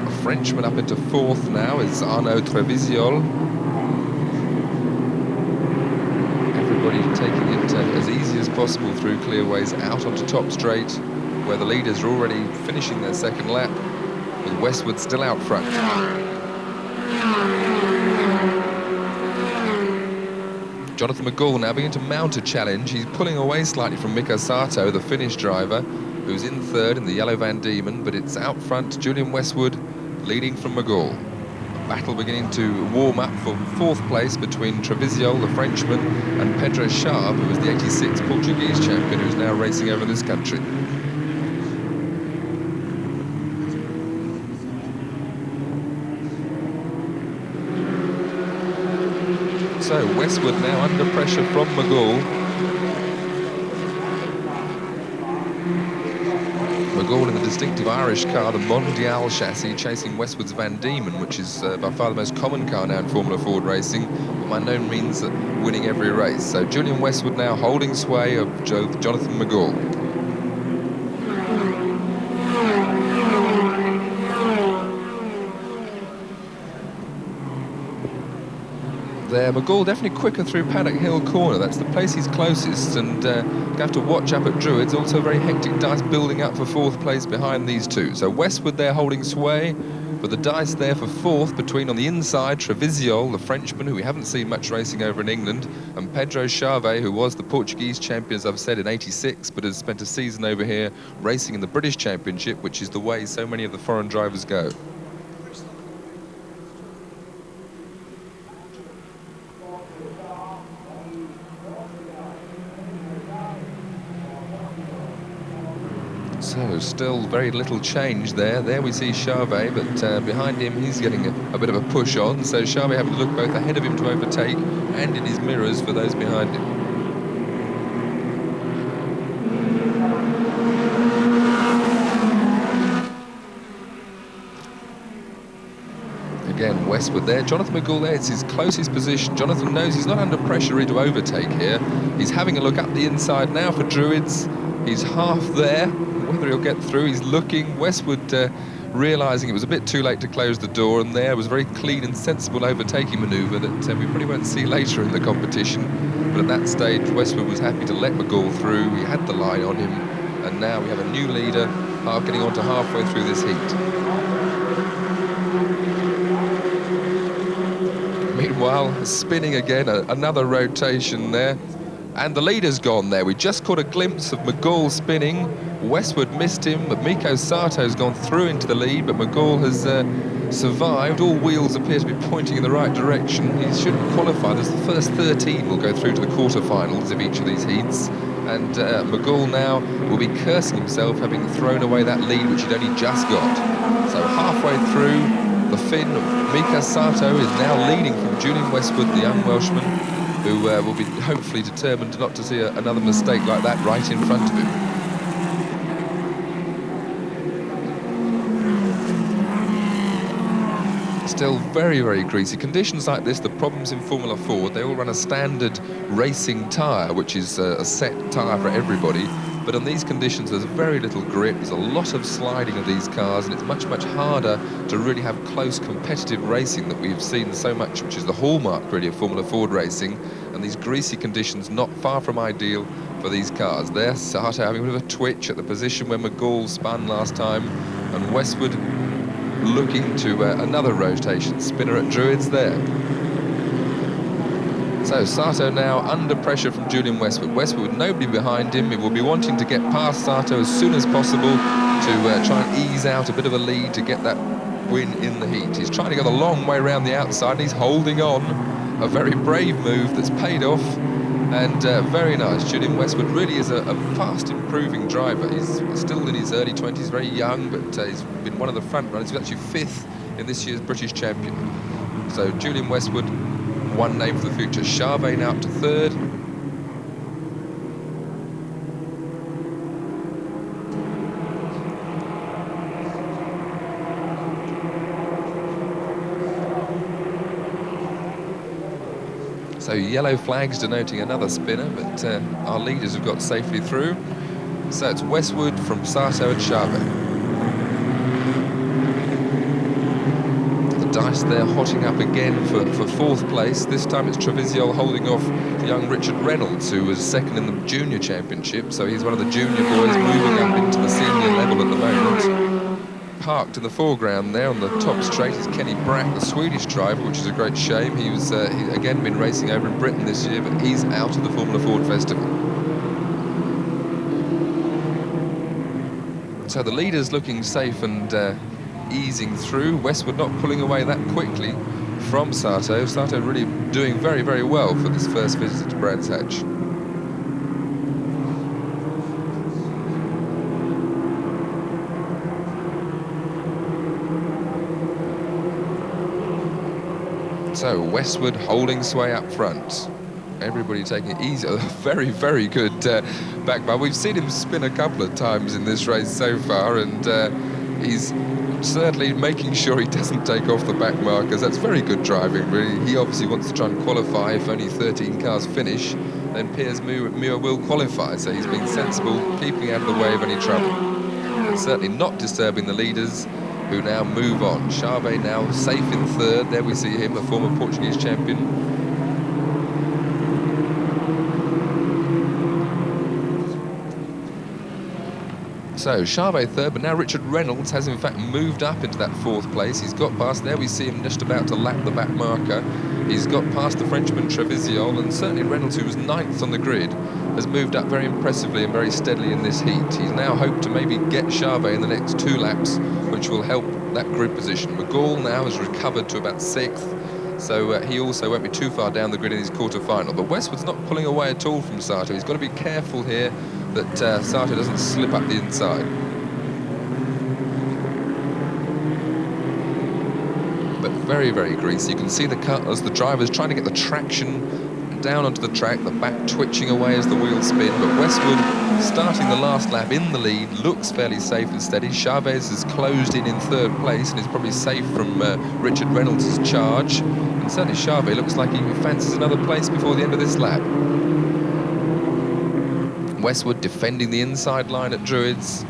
A Frenchman up into fourth now is Arnaud Trevisiol. Everybody taking it as easy as possible through clearways out onto top straight, where the leaders are already finishing their second lap, with Westwood still out front. Jonathan McGall now beginning to mount a challenge. He's pulling away slightly from Mika Sato, the Finnish driver, who's in third in the yellow Van Diemen, but it's out front, Julian Westwood leading from McGall. A battle beginning to warm up for fourth place between Trevisiol, the Frenchman, and Pedro Schaub, who was the '86 Portuguese champion, who's now racing over this country. So Westwood now under pressure from McGall. McGall in the distinctive Irish car, the Mondial chassis, chasing Westwood's Van Diemen, which is by far the most common car now in Formula Ford racing, but by no means winning every race. So Julian Westwood now holding sway of Jonathan McGall. there. McGall definitely quicker through Paddock Hill corner. That's the place he's closest, and you have to watch up at Druids. Also very hectic dice building up for 4th place behind these two. So Westwood there holding sway, but the dice there for 4th between, on the inside, Trevisiol, the Frenchman, who we haven't seen much racing over in England, and Pedro Charvet, who was the Portuguese champion, as I've said, in '86, but has spent a season over here racing in the British Championship, which is the way so many of the foreign drivers go. So still very little change there. There we see Charvet, but behind him he's getting a bit of a push on. So Charvet having to look both ahead of him to overtake and in his mirrors for those behind him. Again, Westwood there. Jonathan McGall there, it's his closest position. Jonathan knows he's not under pressure really to overtake here. He's having a look up the inside now for Druids. He's half there. Whether he'll get through, he's looking. Westwood realising it was a bit too late to close the door, and there was a very clean and sensible overtaking manoeuvre that we probably won't see later in the competition. But at that stage, Westwood was happy to let McGall through. He had the line on him, and now we have a new leader getting on to halfway through this heat. Meanwhile, spinning again, another rotation there. And the leader's gone there. We just caught a glimpse of McGall spinning. Westwood missed him, but Miko Sato's gone through into the lead, but McGall has survived. All wheels appear to be pointing in the right direction. He shouldn't qualify. There's the first 13 will go through to the quarterfinals of each of these heats. And McGall now will be cursing himself having thrown away that lead which he'd only just got. So halfway through, the Finn, Mika Sato, is now leading from Julian Westwood, the young Welshman, who will be hopefully determined not to see another mistake like that right in front of him. Still very, very greasy. Conditions like this, the problems in Formula Ford, they all run a standard racing tyre, which is a set tyre for everybody. But on these conditions, there's very little grip, there's a lot of sliding of these cars, and it's much, much harder to really have close competitive racing that we've seen so much, which is the hallmark really of Formula Ford racing. And these greasy conditions not far from ideal for these cars. There, Sato having a bit of a twitch at the position where McGall spun last time, and Westwood looking to another rotation spinner at Druids there. So Sato now under pressure from Julian Westwood. Westwood with nobody behind him. He will be wanting to get past Sato as soon as possible to try and ease out a bit of a lead to get that win in the heat. He's trying to go the long way around the outside, and he's holding on. A very brave move that's paid off, and very nice. Julian Westwood really is a fast improving driver. He's still in his early 20s, very young, but he's been one of the front runners. He's actually 5th in this year's British champion. So Julian Westwood, one name for the future. Charvet now up to 3rd. So yellow flags denoting another spinner, but our leaders have got safely through. So it's Westwood from Sato and Charvet. Dice there hotting up again for 4th place. This time it's Trevisiol holding off the young Richard Reynolds, who was 2nd in the junior championship, so he's one of the junior boys moving up into the senior level at the moment. Parked in the foreground there on the top straight is Kenny Brack, the Swedish driver, which is a great shame. He's again been racing over in Britain this year, but he's out of the Formula Ford Festival. So the leader's looking safe and easing through. Westwood not pulling away that quickly from Sato. Sato really doing very, very well for this first visit to Brands Hatch. So Westwood holding sway up front. Everybody taking it easy. Very, very good back bar. We've seen him spin a couple of times in this race so far, and he's certainly making sure he doesn't take off the back markers. That's very good driving, really. He obviously wants to try and qualify. If only 13 cars finish, then Piers Muir will qualify. So he's being sensible, keeping out of the way of any trouble. And certainly not disturbing the leaders, who now move on. Charvet now safe in 3rd. There we see him, a former Portuguese champion. So, Charvet third, but now Richard Reynolds has in fact moved up into that fourth place. He's got past, there we see him just about to lap the back marker. He's got past the Frenchman Trevisiol, and certainly Reynolds, who was 9th on the grid, has moved up very impressively and very steadily in this heat. He's now hoped to maybe get Charvet in the next 2 laps, which will help that grid position. McGall now has recovered to about 6th, so he also won't be too far down the grid in his quarter-final. But Westwood's not pulling away at all from Sato. He's got to be careful here that Sato doesn't slip up the inside. But very, very greasy. You can see the cars, the drivers trying to get the traction down onto the track, the back twitching away as the wheels spin. But Westwood, starting the last lap in the lead, looks fairly safe and steady. Chavez has closed in 3rd place and is probably safe from Richard Reynolds' charge. And certainly Chavez looks like he fancies another place before the end of this lap. Westwood defending the inside line at Druids.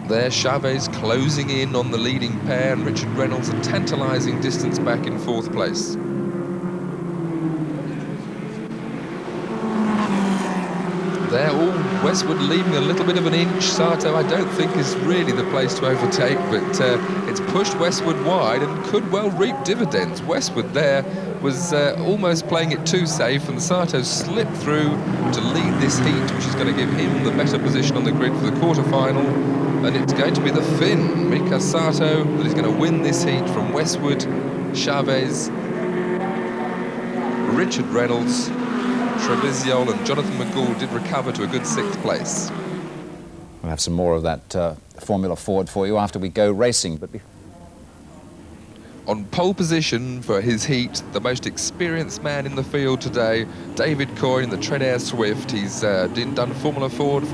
There, Chavez closing in on the leading pair, and Richard Reynolds a tantalising distance back in 4th place. There, all Westwood leaving a little bit of an inch. Sato, I don't think, is really the place to overtake, but it's pushed Westwood wide and could well reap dividends. Westwood there was almost playing it too safe, and Sato slipped through to lead this heat, which is going to give him the better position on the grid for the quarter-final. And it's going to be the Finn, Mika Sato, that is going to win this heat from Westwood, Chavez, Richard Reynolds, Trevisiol and Jonathan McGall did recover to a good 6th place. We'll have some more of that Formula Ford for you after we go racing. But on pole position for his heat, the most experienced man in the field today, David Coyne in the Tredair Swift. He's done Formula Ford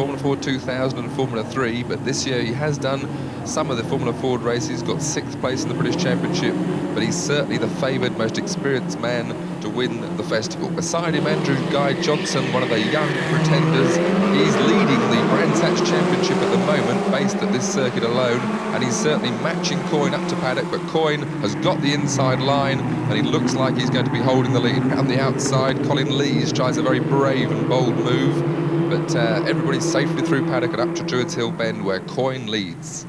2000 and Formula 3, but this year he has done some of the Formula Ford races, got 6th place in the British Championship, but he's certainly the favoured, most experienced man to win the festival. Beside him, Andrew Guy Johnson, one of the young pretenders. He's leading the Brands Hatch Championship at the moment, based at this circuit alone, and he's certainly matching Coyne up to paddock, but Coyne has got the inside line, and he looks like he's going to be holding the lead. Around the outside, Colin Lees tries a very brave and bold move, but everybody's safely through paddock and up to Druids Hill Bend, where Coyne leads.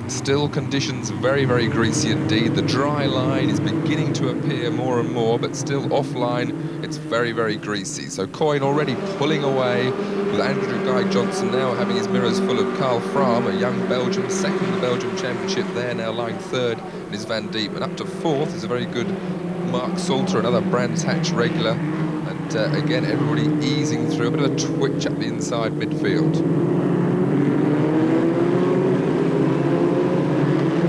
Still conditions very, very greasy indeed. The dry line is beginning to appear more and more, but still offline, it's very, very greasy. So Coyne already pulling away, with Andrew Guy Johnson now having his mirrors full of Carl Frahm, a young Belgian, 2nd in the Belgium Championship there, now lying 3rd is Van Diepen. And up to 4th is a very good Mark Salter, another Brands Hatch regular. And again, everybody easing through, a bit of a twitch up the inside midfield.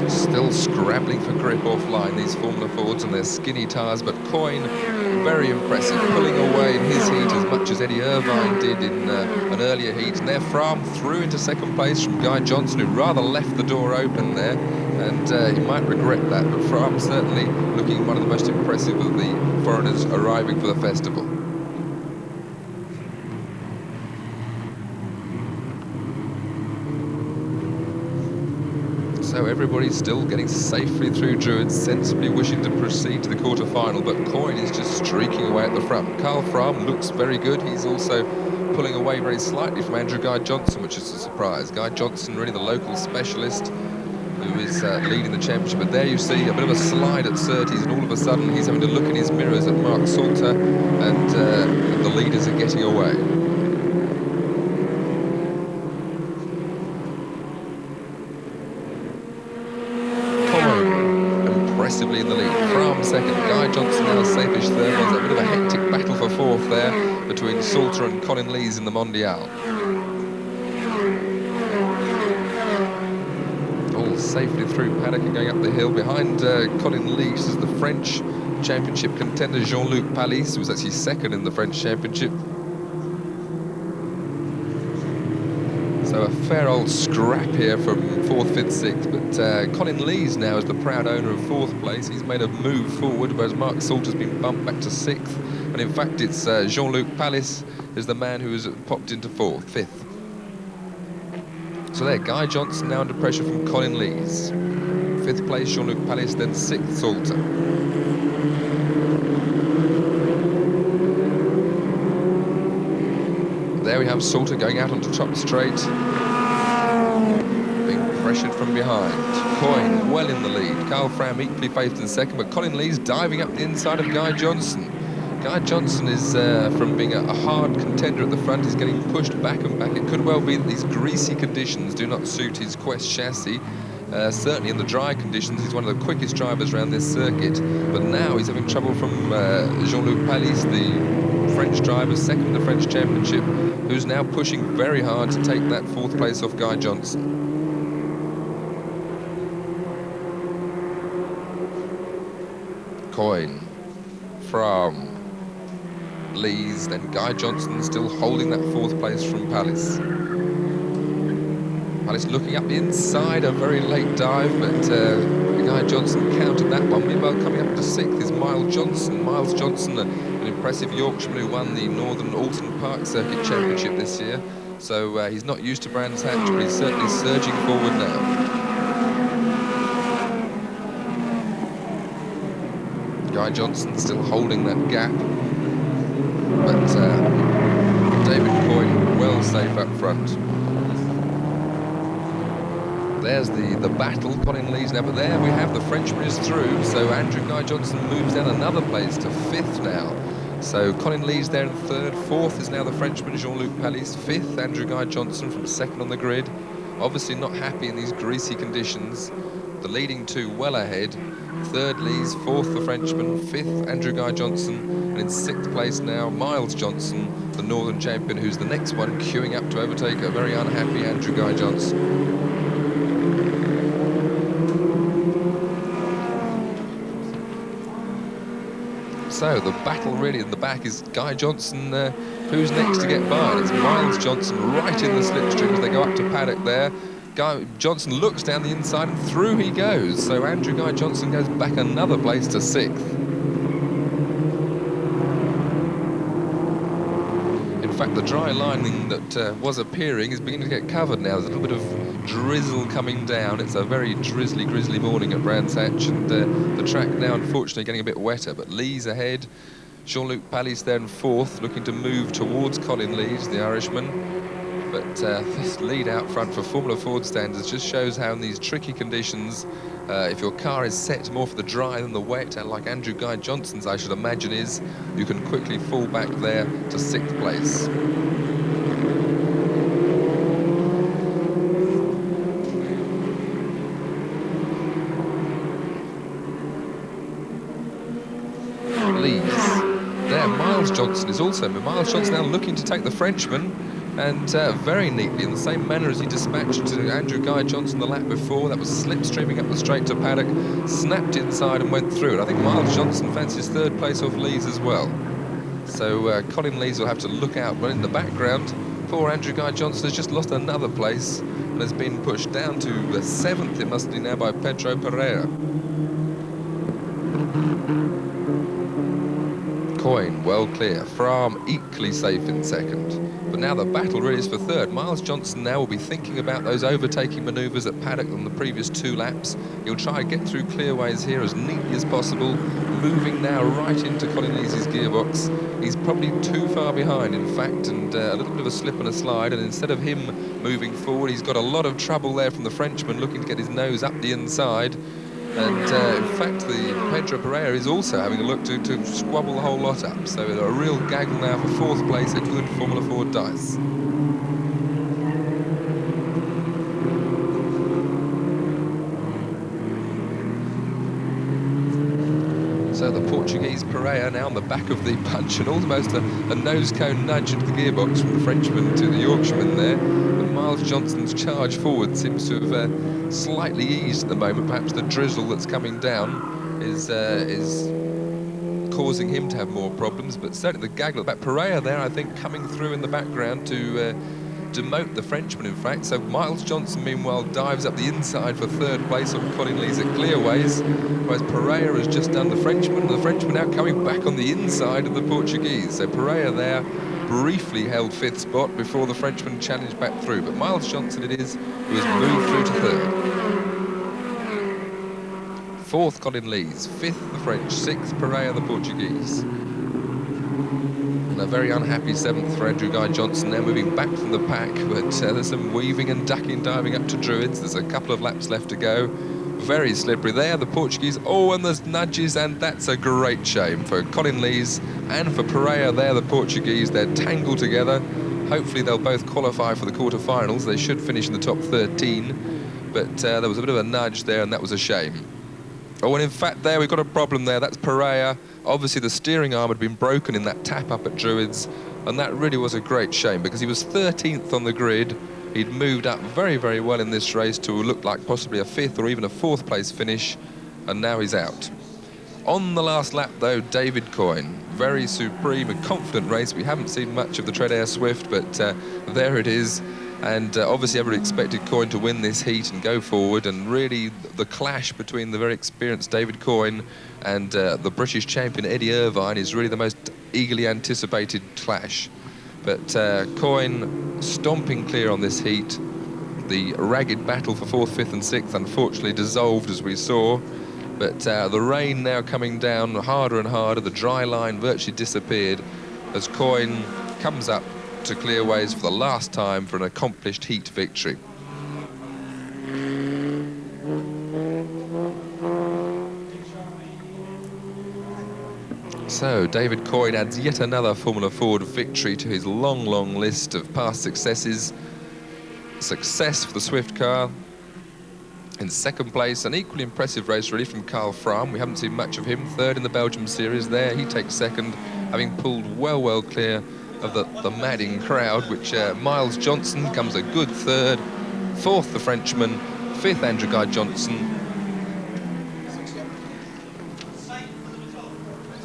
Still scrabbling for grip offline, these Formula Fords and their skinny tyres, but Coyne, very impressive, pulling away in his heat as much as Eddie Irvine did in an earlier heat. And there, Frahm through into 2nd place from Guy Johnson, who rather left the door open there, and he might regret that, but Frahm certainly looking one of the most impressive of the foreigners arriving for the festival. So everybody's still getting safely through Druids, sensibly wishing to proceed to the quarter-final, but Coyne is just streaking away at the front. Carl Frahm looks very good. He's also pulling away very slightly from Andrew Guy Johnson, which is a surprise. Guy Johnson, really the local specialist who is leading the championship. But there you see a bit of a slide at Surtees, and all of a sudden he's having to look in his mirrors at Mark Salter, and the leaders are getting away. In the lead, Frahm 2nd, Guy Johnson now safeish 3rd. There's a bit of a hectic battle for 4th there between Salter and Colin Lees in the Mondial. All safely through paddock and going up the hill. Behind Colin Lees is the French Championship contender Jean-Luc Palisse, who was actually 2nd in the French Championship. So a fair old scrap here from 4th, 5th, 6th, but Colin Lees now is the proud owner of 4th place. He's made a move forward, whereas Mark Salter's been bumped back to 6th. And in fact, it's Jean-Luc Palisse is the man who has popped into 4th, 5th. So there, Guy Johnson now under pressure from Colin Lees. 5th place, Jean-Luc Palisse, then 6th, Salter. we have Salter going out onto top straight. Being pressured from behind. Coyne well in the lead. Carl Fram equally faced in second, but Colin Lee's diving up the inside of Guy Johnson. Guy Johnson is, from being a hard contender at the front, is getting pushed back and back. It could well be that these greasy conditions do not suit his Quest chassis. Certainly in the dry conditions, he's one of the quickest drivers around this circuit. But now he's having trouble from Jean-Luc Pallis, the French driver, second in the French Championship, who's now pushing very hard to take that 4th place off Guy Johnson. Coyne, Fram, Lees, then Guy Johnson still holding that 4th place from Pallis. Pallis looking up the inside, a very late dive, but Guy Johnson countered that one. Meanwhile, coming up to 6th is Miles Johnson. Miles Johnson, an impressive Yorkshireman who won the Northern Alton Park Circuit Championship this year. So he's not used to Brands Hatch, but he's certainly surging forward now. Guy Johnson still holding that gap, but David Coyne well safe up front. There's the battle. Colin Lee's now, but there we have the Frenchman is through, so Andrew Guy Johnson moves down another place to 5th now. So Colin Lee's there in 3rd, 4th is now the Frenchman Jean-Luc Pallis, 5th Andrew Guy Johnson from 2nd on the grid. Obviously not happy in these greasy conditions. The leading 2 well ahead. 3rd Lees, 4th the Frenchman, 5th Andrew Guy Johnson, and in 6th place now Miles Johnson, the Northern champion, who's the next one queuing up to overtake a very unhappy Andrew Guy Johnson. So the battle really in the back is Guy Johnson, who's next to get by. It's Miles Johnson right in the slipstream as they go up to paddock there. Guy Johnson looks down the inside and through he goes. So Andrew Guy Johnson goes back another place to 6th. In fact, the dry lining that was appearing is beginning to get covered now. There's a little bit of drizzle coming down. It's a very drizzly morning at Brands Hatch, and the track now unfortunately getting a bit wetter, but Lees ahead. Jean-Luc Pallis there in 4th, looking to move towards Colin Lees, the Irishman. But this lead out front for Formula Ford standards just shows how in these tricky conditions, if your car is set more for the dry than the wet, and like Andrew Guy Johnson's I should imagine is, you can quickly fall back there to 6th place. Miles Johnson is also, but Miles Johnson now looking to take the Frenchman, and very neatly, in the same manner as he dispatched to Andrew Guy Johnson the lap before. That was slipstreaming up the straight to paddock, snapped inside and went through it. I think Miles Johnson fancies 3rd place off Lees as well. So Colin Lees will have to look out, but in the background, poor Andrew Guy Johnson has just lost another place and has been pushed down to 7th, it must be now, by Pedro Pereira. Coyne well clear, Fram equally safe in 2nd. But now the battle really is for 3rd. Miles Johnson now will be thinking about those overtaking manoeuvres at paddock on the previous 2 laps. He'll try to get through clearways here as neatly as possible, moving now right into Colin Lees' gearbox. He's probably too far behind, in fact, and a little bit of a slip and a slide, and instead of him moving forward, he's got a lot of trouble there from the Frenchman looking to get his nose up the inside. And in fact, the Pedro Pereira is also having a look to squabble the whole lot up. So a real gaggle now for 4th place, a good Formula Ford dice. So the Portuguese Pereira now on the back of the punch, and almost a nose cone nudge into the gearbox from the Frenchman to the Yorkshireman there. And Miles Johnson's charge forward seems to have slightly eased at the moment. Perhaps the drizzle that's coming down is causing him to have more problems, but certainly the gaggle back. Pereira there, I think, coming through in the background to demote the Frenchman, in fact. So Miles Johnson, meanwhile, dives up the inside for 3rd place on Colin Lees at clearways, whereas Pereira has just done the Frenchman, and the Frenchman now coming back on the inside of the Portuguese. So Pereira there briefly held 5th spot before the Frenchman challenged back through, but Miles Johnson it is who has moved through to 3rd. 4th Colin Lees, 5th the French, 6th Pereira the Portuguese. And a very unhappy 7th for Andrew Guy Johnson. They're moving back from the pack, but there's some weaving and ducking, diving up to Druids. There's a couple of laps left to go. Very slippery there, the Portuguese. Oh, and there's nudges, and that's a great shame for Colin Lees and for Pereira there, the Portuguese. They're tangled together. Hopefully they'll both qualify for the quarterfinals. They should finish in the top 13, but there was a bit of a nudge there, and that was a shame. Oh, and in fact there we've got a problem there. That's Pereira. Obviously the steering arm had been broken in that tap up at Druids, and that really was a great shame because he was 13th on the grid. He'd moved up very, very well in this race to look like possibly a 5th or even a 4th place finish, and now he's out. On the last lap though, David Coyne. Very supreme and confident race. We haven't seen much of the Tredair Swift, but there it is. And obviously everybody expected Coyne to win this heat and go forward, and really the clash between the very experienced David Coyne and the British champion Eddie Irvine is really the most eagerly anticipated clash. But Coyne stomping clear on this heat. The ragged battle for 4th, 5th and 6th unfortunately dissolved, as we saw. But the rain now coming down harder and harder. The dry line virtually disappeared as Coyne comes up to clear ways for the last time for an accomplished heat victory. So David Coyne adds yet another Formula Ford victory to his long, long list of past successes. Success for the Swift car. In 2nd place, an equally impressive race really from Carl Frahm. We haven't seen much of him. 3rd in the Belgium series there. He takes 2nd, having pulled well, well clear of the madding crowd, which Miles Johnson comes a good 3rd. 4th, the Frenchman. 5th, Andrew Guy Johnson.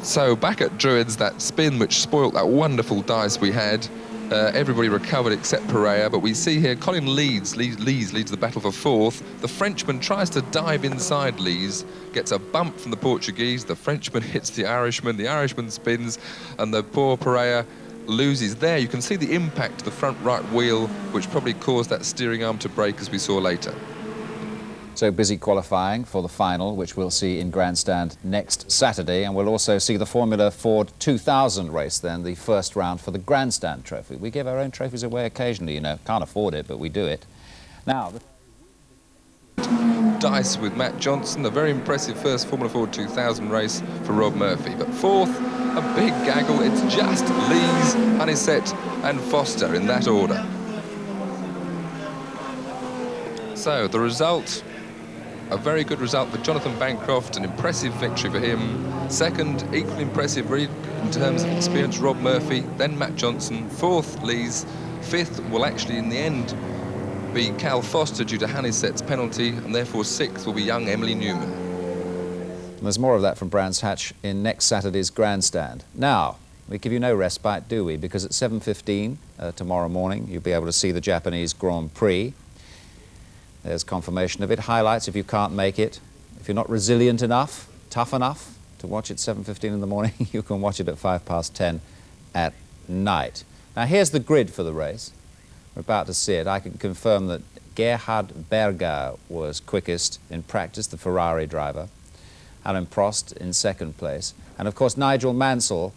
So back at Druids, that spin which spoilt that wonderful dice we had, everybody recovered except Pereira, but we see here Colin Lees leads the battle for 4th. The Frenchman tries to dive inside Lees, gets a bump from the Portuguese, the Frenchman hits the Irishman spins, and the poor Pereira loses there. You can see the impact of the front right wheel, which probably caused that steering arm to break, as we saw later. So busy qualifying for the final, which we'll see in Grandstand next Saturday, and we'll also see the Formula Ford 2000 race then, the first round for the Grandstand trophy. We give our own trophies away occasionally, you know. Can't afford it, but we do it. Now, dice with Matt Johnson, a very impressive first Formula Ford 2000 race for Rob Murphy. But 4th, a big gaggle. It's just Lees, Anisette and Foster in that order. So the result, a very good result for Jonathan Bancroft, an impressive victory for him. 2nd, equally impressive really in terms of experience, Rob Murphy, then Matt Johnson. 4th, Lees. 5th will actually in the end be Cal Foster due to Hanisette's penalty, and therefore 6th will be young Emily Newman. And there's more of that from Brands Hatch in next Saturday's Grandstand. Now, we give you no respite, do we? Because at 7:15 tomorrow morning, you'll be able to see the Japanese Grand Prix. There's confirmation of it. Highlights if you can't make it. If you're not resilient enough, tough enough to watch it 7:15 in the morning, you can watch it at 10:05 at night. Now here's the grid for the race. We're about to see it. I can confirm that Gerhard Berger was quickest in practice, the Ferrari driver. Alain Prost in 2nd place. And of course Nigel Mansell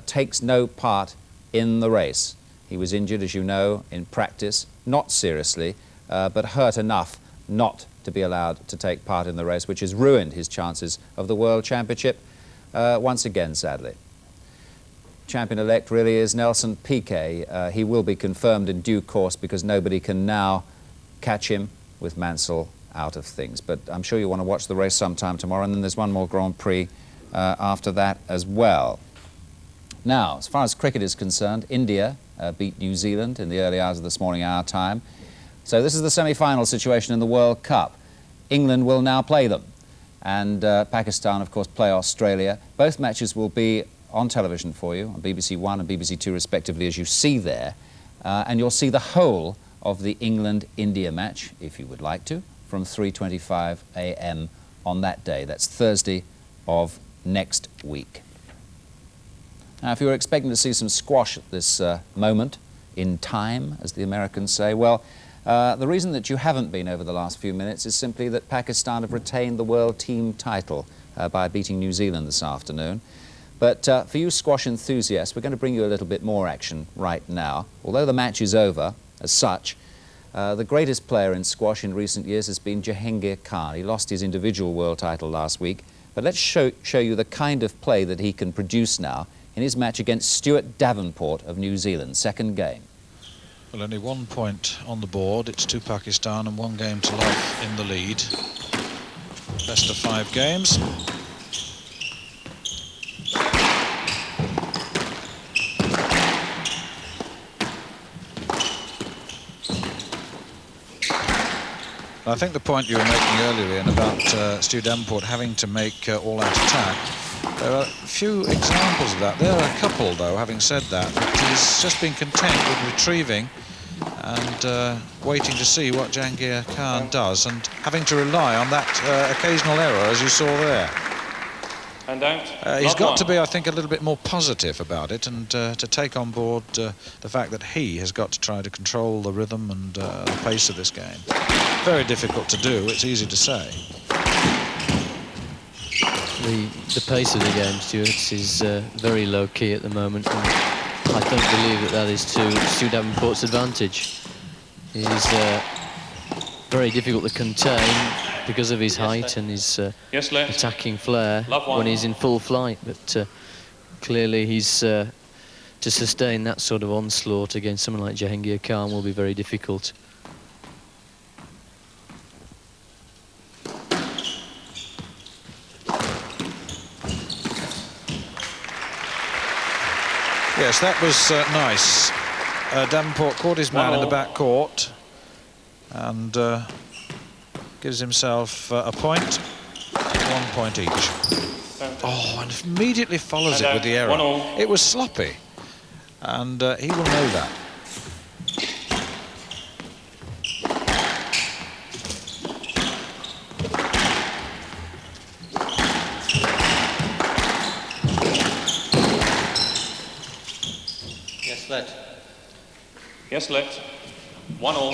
takes no part in the race. He was injured, as you know, in practice, not seriously, but hurt enough not to be allowed to take part in the race, which has ruined his chances of the World Championship once again, sadly. Champion-elect really is Nelson Piquet. He will be confirmed in due course because nobody can now catch him with Mansell out of things. But I'm sure you want to watch the race sometime tomorrow, and then there's one more Grand Prix after that as well. Now, as far as cricket is concerned, India beat New Zealand in the early hours of this morning, our time. So this is the semi-final situation in the World Cup. England will now play them, and Pakistan, of course, play Australia. Both matches will be on television for you, on BBC One and BBC Two respectively, as you see there. And you'll see the whole of the England-India match, if you would like to, from 3:25 a.m. on that day. That's Thursday of next week. Now, if you were expecting to see some squash at this moment in time, as the Americans say, well, the reason that you haven't been over the last few minutes is simply that Pakistan have retained the world team title by beating New Zealand this afternoon. But for you squash enthusiasts, we're going to bring you a little bit more action right now. Although the match is over, as such, the greatest player in squash in recent years has been Jahangir Khan. He lost his individual world title last week, but let's show you the kind of play that he can produce now in his match against Stuart Davenport of New Zealand, second game. Well, only 1 point on the board. It's to Pakistan and 1 game to love in the lead. Best of 5 games. I think the point you were making earlier, Ian, about Stu Davenport having to make all-out attack, there are a few examples of that. There are a couple, though, having said that he's just been content with retrieving and waiting to see what Jahangir Khan does, and having to rely on that occasional error, as you saw there. And don't. He's got to be, I think, a little bit more positive about it, and to take on board the fact that he has got to try to control the rhythm and the pace of this game. Very difficult to do, it's easy to say. The pace of the game, Stuart, is very low key at the moment, and I don't believe that is to Stu Davenport's advantage. He's very difficult to contain because of his height and his attacking flair when he's in full flight, but clearly he's to sustain that sort of onslaught against someone like Jahangir Khan will be very difficult. Yes, that was nice. Davenport caught his man in the back court and gives himself a point, 1 point each. Oh, and immediately follows it with the error. It was sloppy, and he will know that. Yes, let. 1-all.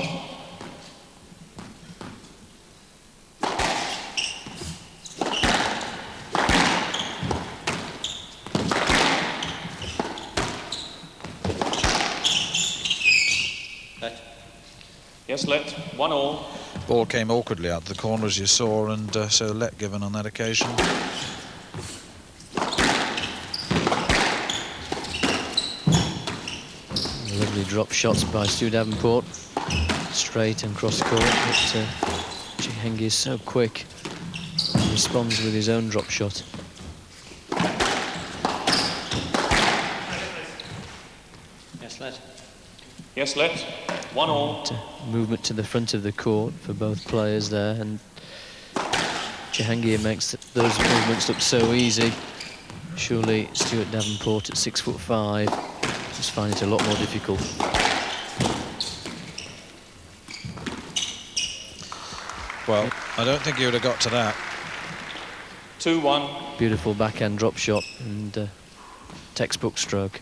Let. Yes, let. 1-all. Ball came awkwardly out of the corner, as you saw, and so let given on that occasion. Lovely drop shots by Stu Davenport, straight and cross court, but Jahangir is so quick and responds with his own drop shot. Yes, let. Yes, let. 1-all. Movement to the front of the court for both players there, and Jahangir makes those movements look so easy. Surely Stuart Davenport at 6'5" just find it a lot more difficult. Well, I don't think he would have got to that. 2-1. Beautiful backhand drop shot and textbook stroke.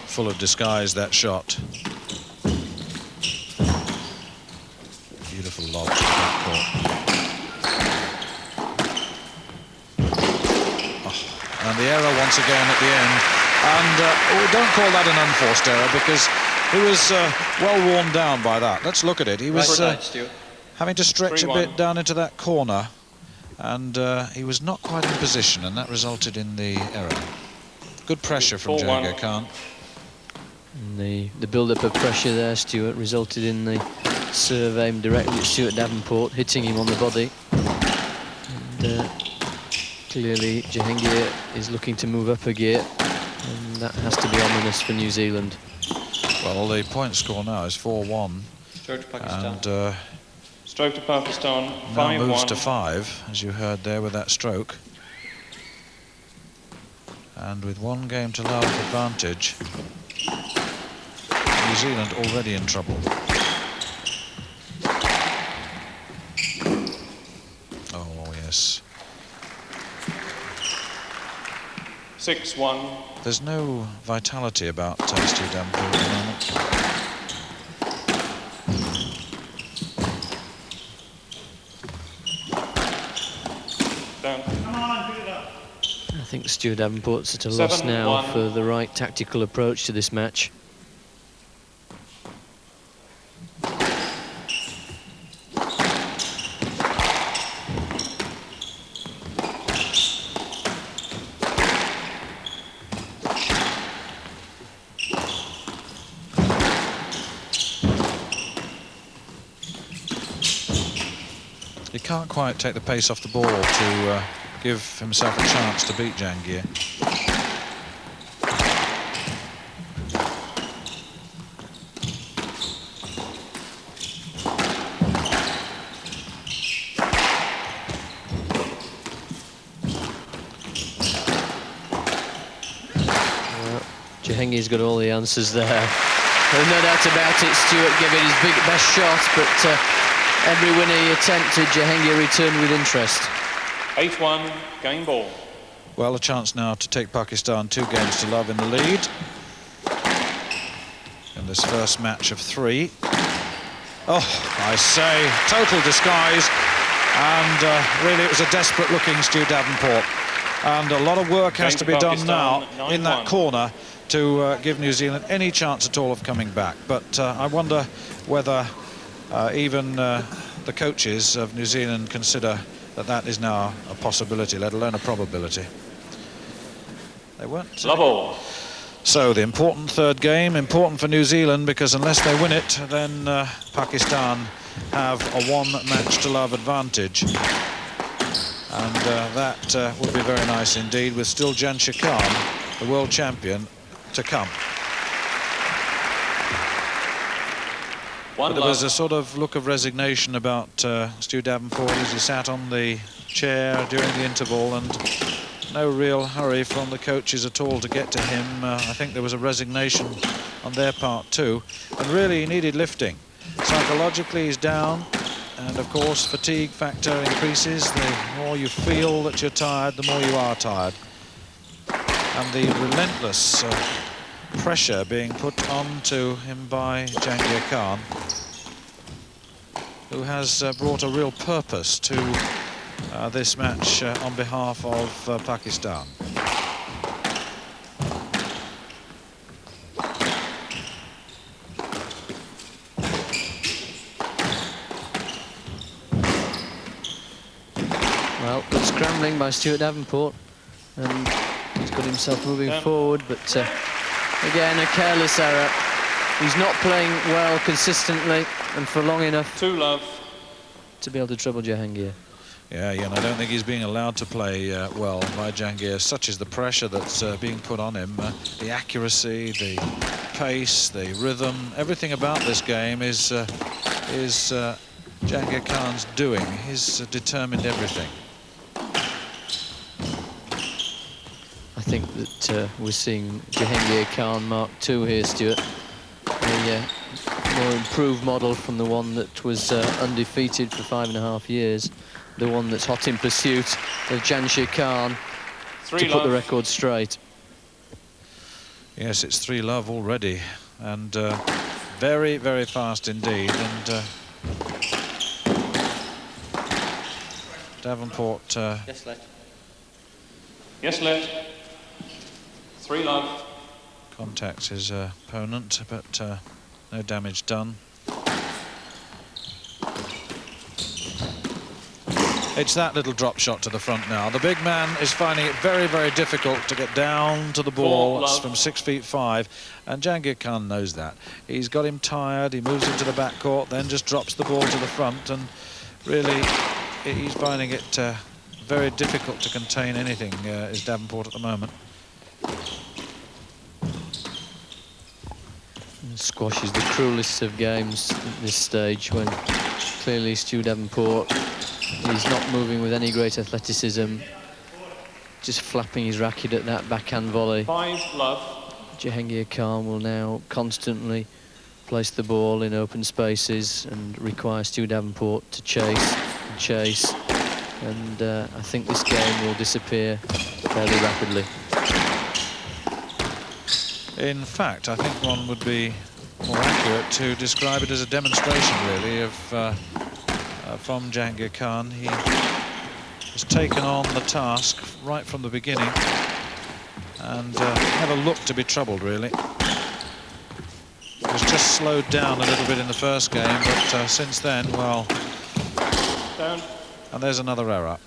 Full of disguise, that shot. Beautiful lob to the back court. Oh, and the error once again at the end. And don't call that an unforced error, because he was well worn down by that. Let's look at it. He was having to stretch a bit down into that corner, and he was not quite in position, and that resulted in the error. Good pressure from Jahangir Khan. And the build-up of pressure there, Stuart, resulted in the serve aimed directly at Stuart Davenport, hitting him on the body. And clearly Jahangir is looking to move up a gear, and that has to be ominous for New Zealand. Well, the point score now is 4-1, and Stroke to Pakistan, Now 5-1. moves to 5, as you heard there with that stroke. And with 1 game to love advantage, New Zealand already in trouble. Oh, yes. 6-1. There's no vitality about Stuart Davenport at the moment. I think Stuart Davenport's at a loss now for the right tactical approach to this match. He can't quite take the pace off the ball to give himself a chance to beat Jahangir. Jahangir's got all the answers there. There's no doubt about it. Stuart gave it his best shot, but every winner he attempted, Jahangir returned with interest. 8-1, game ball. Well, a chance now to take Pakistan 2 games to love in the lead in this first match of 3. Oh, I say, total disguise, and really it was a desperate looking Stuart Davenport, and a lot of work has to be done now in that corner to give New Zealand any chance at all of coming back. But I wonder whether even the coaches of New Zealand consider that that is now a possibility, let alone a probability. They weren't. Love all. So the important 3rd game, important for New Zealand, because unless they win it, then Pakistan have a 1-match to love advantage. And that would be very nice indeed, with still Jahangir Khan, the world champion, to come. But there was a sort of look of resignation about Stuart Davenport as he sat on the chair during the interval, and no real hurry from the coaches at all to get to him. I think there was a resignation on their part too, and really he needed lifting. Psychologically he's down, and of course fatigue factor increases. The more you feel that you're tired, the more you are tired. And the relentless pressure being put onto him by Jahangir Khan, who has brought a real purpose to this match on behalf of Pakistan. Well, good scrambling by Stuart Davenport, and he's got himself moving forward, but again, a careless error. He's not playing well consistently and for long enough to be able to trouble Jahangir. Yeah, and I don't think he's being allowed to play well by Jahangir. Such is the pressure that's being put on him. The accuracy, the pace, the rhythm, everything about this game is Jahangir Khan's doing. He's determined everything. I think that we're seeing Jahangir Khan Mark II here, Stuart. A more improved model from the one that was undefeated for 5.5 years. The one that's hot in pursuit of Jahangir Khan to put the record straight. Yes, it's 3-love already, and very, very fast indeed. And Davenport. Yes, let. Yes, let. 3-love. Contacts his opponent, but no damage done. It's that little drop shot to the front now. The big man is finding it very, very difficult to get down to the ball. It's from 6'5", and Jahangir Khan knows that. He's got him tired, he moves into the backcourt, then just drops the ball to the front, and really he's finding it very difficult to contain anything, is Davenport at the moment. Squash is the cruelest of games at this stage, when clearly Stu Davenport is not moving with any great athleticism, just flapping his racket at that backhand volley. 5 love. Jahangir Khan will now constantly place the ball in open spaces and require Stu Davenport to chase and chase, and I think this game will disappear fairly rapidly. In fact, I think one would be more accurate to describe it as a demonstration, really, of from Jahangir Khan. He has taken on the task right from the beginning and never looked to be troubled, really. He was just slowed down a little bit in the first game, but since then, well... Down. And there's another error.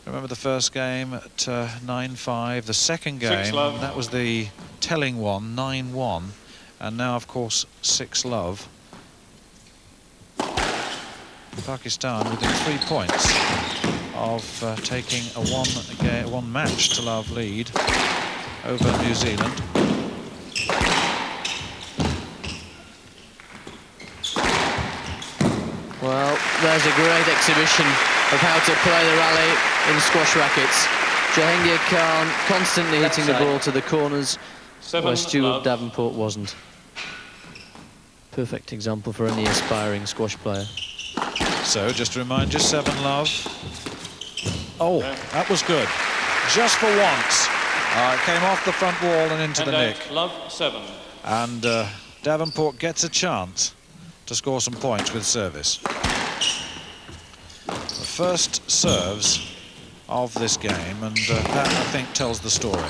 Remember the first game at 9-5, the second game, that was the telling one, 9-1, and now, of course, 6-love. Pakistan within 3 points of taking a one match to love lead over New Zealand. Well, there's a great exhibition of how to play the rally in squash rackets. Jahangir Khan constantly hitting the ball to the corners where Stuart Davenport wasn't. Perfect example for any aspiring squash player. So, just to remind you, 7-love. Oh, that was good. Just for once. It came off the front wall and into the nick. Love 7. And Davenport gets a chance to score some points with service. The first serves of this game, and that, I think, tells the story.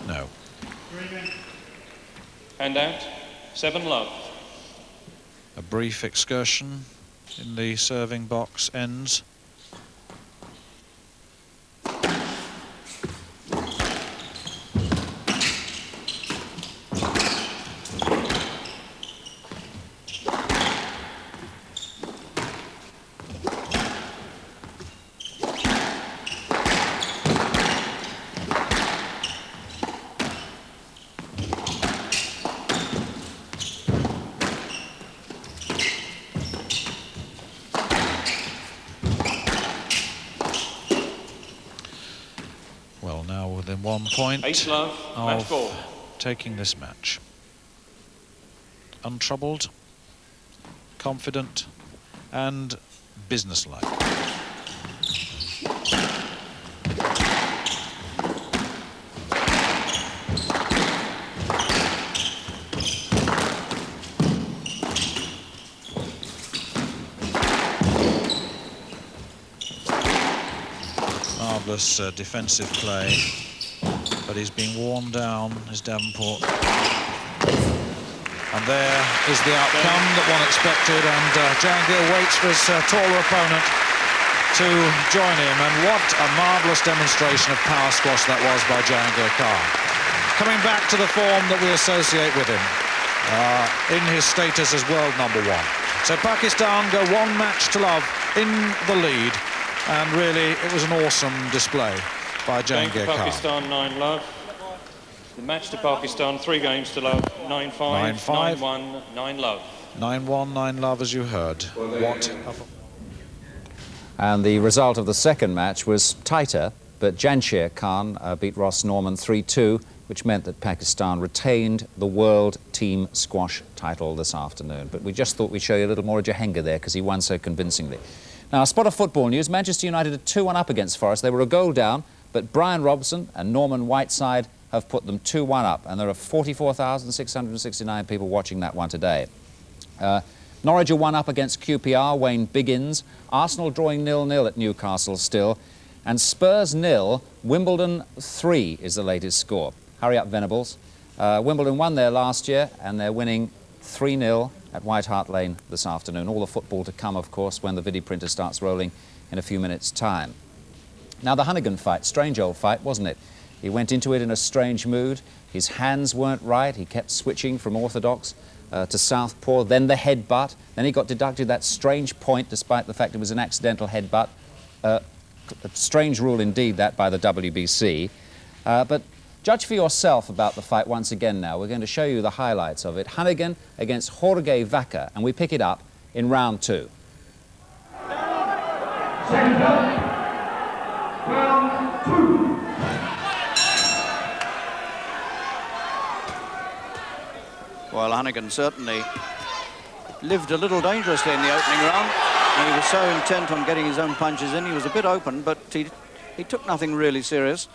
No. Hand out. 7-love. A brief excursion in the serving box ends. Well, now within 1 point 8-love. Match ball. Taking this match. Untroubled, confident, and businesslike. Marvellous defensive play, but he's been worn down, is Davenport. And there is the outcome that one expected, and Jahangir waits for his taller opponent to join him, and what a marvellous demonstration of power squash that was by Jahangir Khan. Coming back to the form that we associate with him in his status as world #1. So Pakistan go 1 match to love in the lead, and really it was an awesome display by Jahangir Khan. Pakistan 9-love. The match to Pakistan, 3 games to love. 9-5, 9-1, 9-love. 9-1, 9-love, as you heard. What? And the result of the second match was tighter, but Jahangir Khan beat Ross Norman 3-2, which meant that Pakistan retained the world team squash title this afternoon. But we just thought we'd show you a little more of Jahangir there, because he won so convincingly. Now, a spot of football news. Manchester United are 2-1 up against Forest. They were a goal down, but Brian Robson and Norman Whiteside have put them 2-1 up, and there are 44,669 people watching that one today. Norwich are 1 up against QPR, Wayne Biggins. Arsenal drawing 0-0 at Newcastle still. And Spurs 0, Wimbledon 3 is the latest score. Hurry up, Venables. Wimbledon won there last year, and they're winning 3-0 at White Hart Lane this afternoon. All the football to come, of course, when the video printer starts rolling in a few minutes' time. Now, the Hunnigan fight, strange old fight, wasn't it? He went into it in a strange mood. His hands weren't right. He kept switching from orthodox to southpaw, then the headbutt. Then he got deducted that strange point, despite the fact it was an accidental headbutt. A strange rule indeed, that, by the WBC. But judge for yourself about the fight once again now. We're going to show you the highlights of it. Hunnigan against Jorge Vaca, and we pick it up in round 2. Round 2. Well, Hunnigan certainly lived a little dangerously in the opening round. And he was so intent on getting his own punches in. He was a bit open, but he took nothing really serious.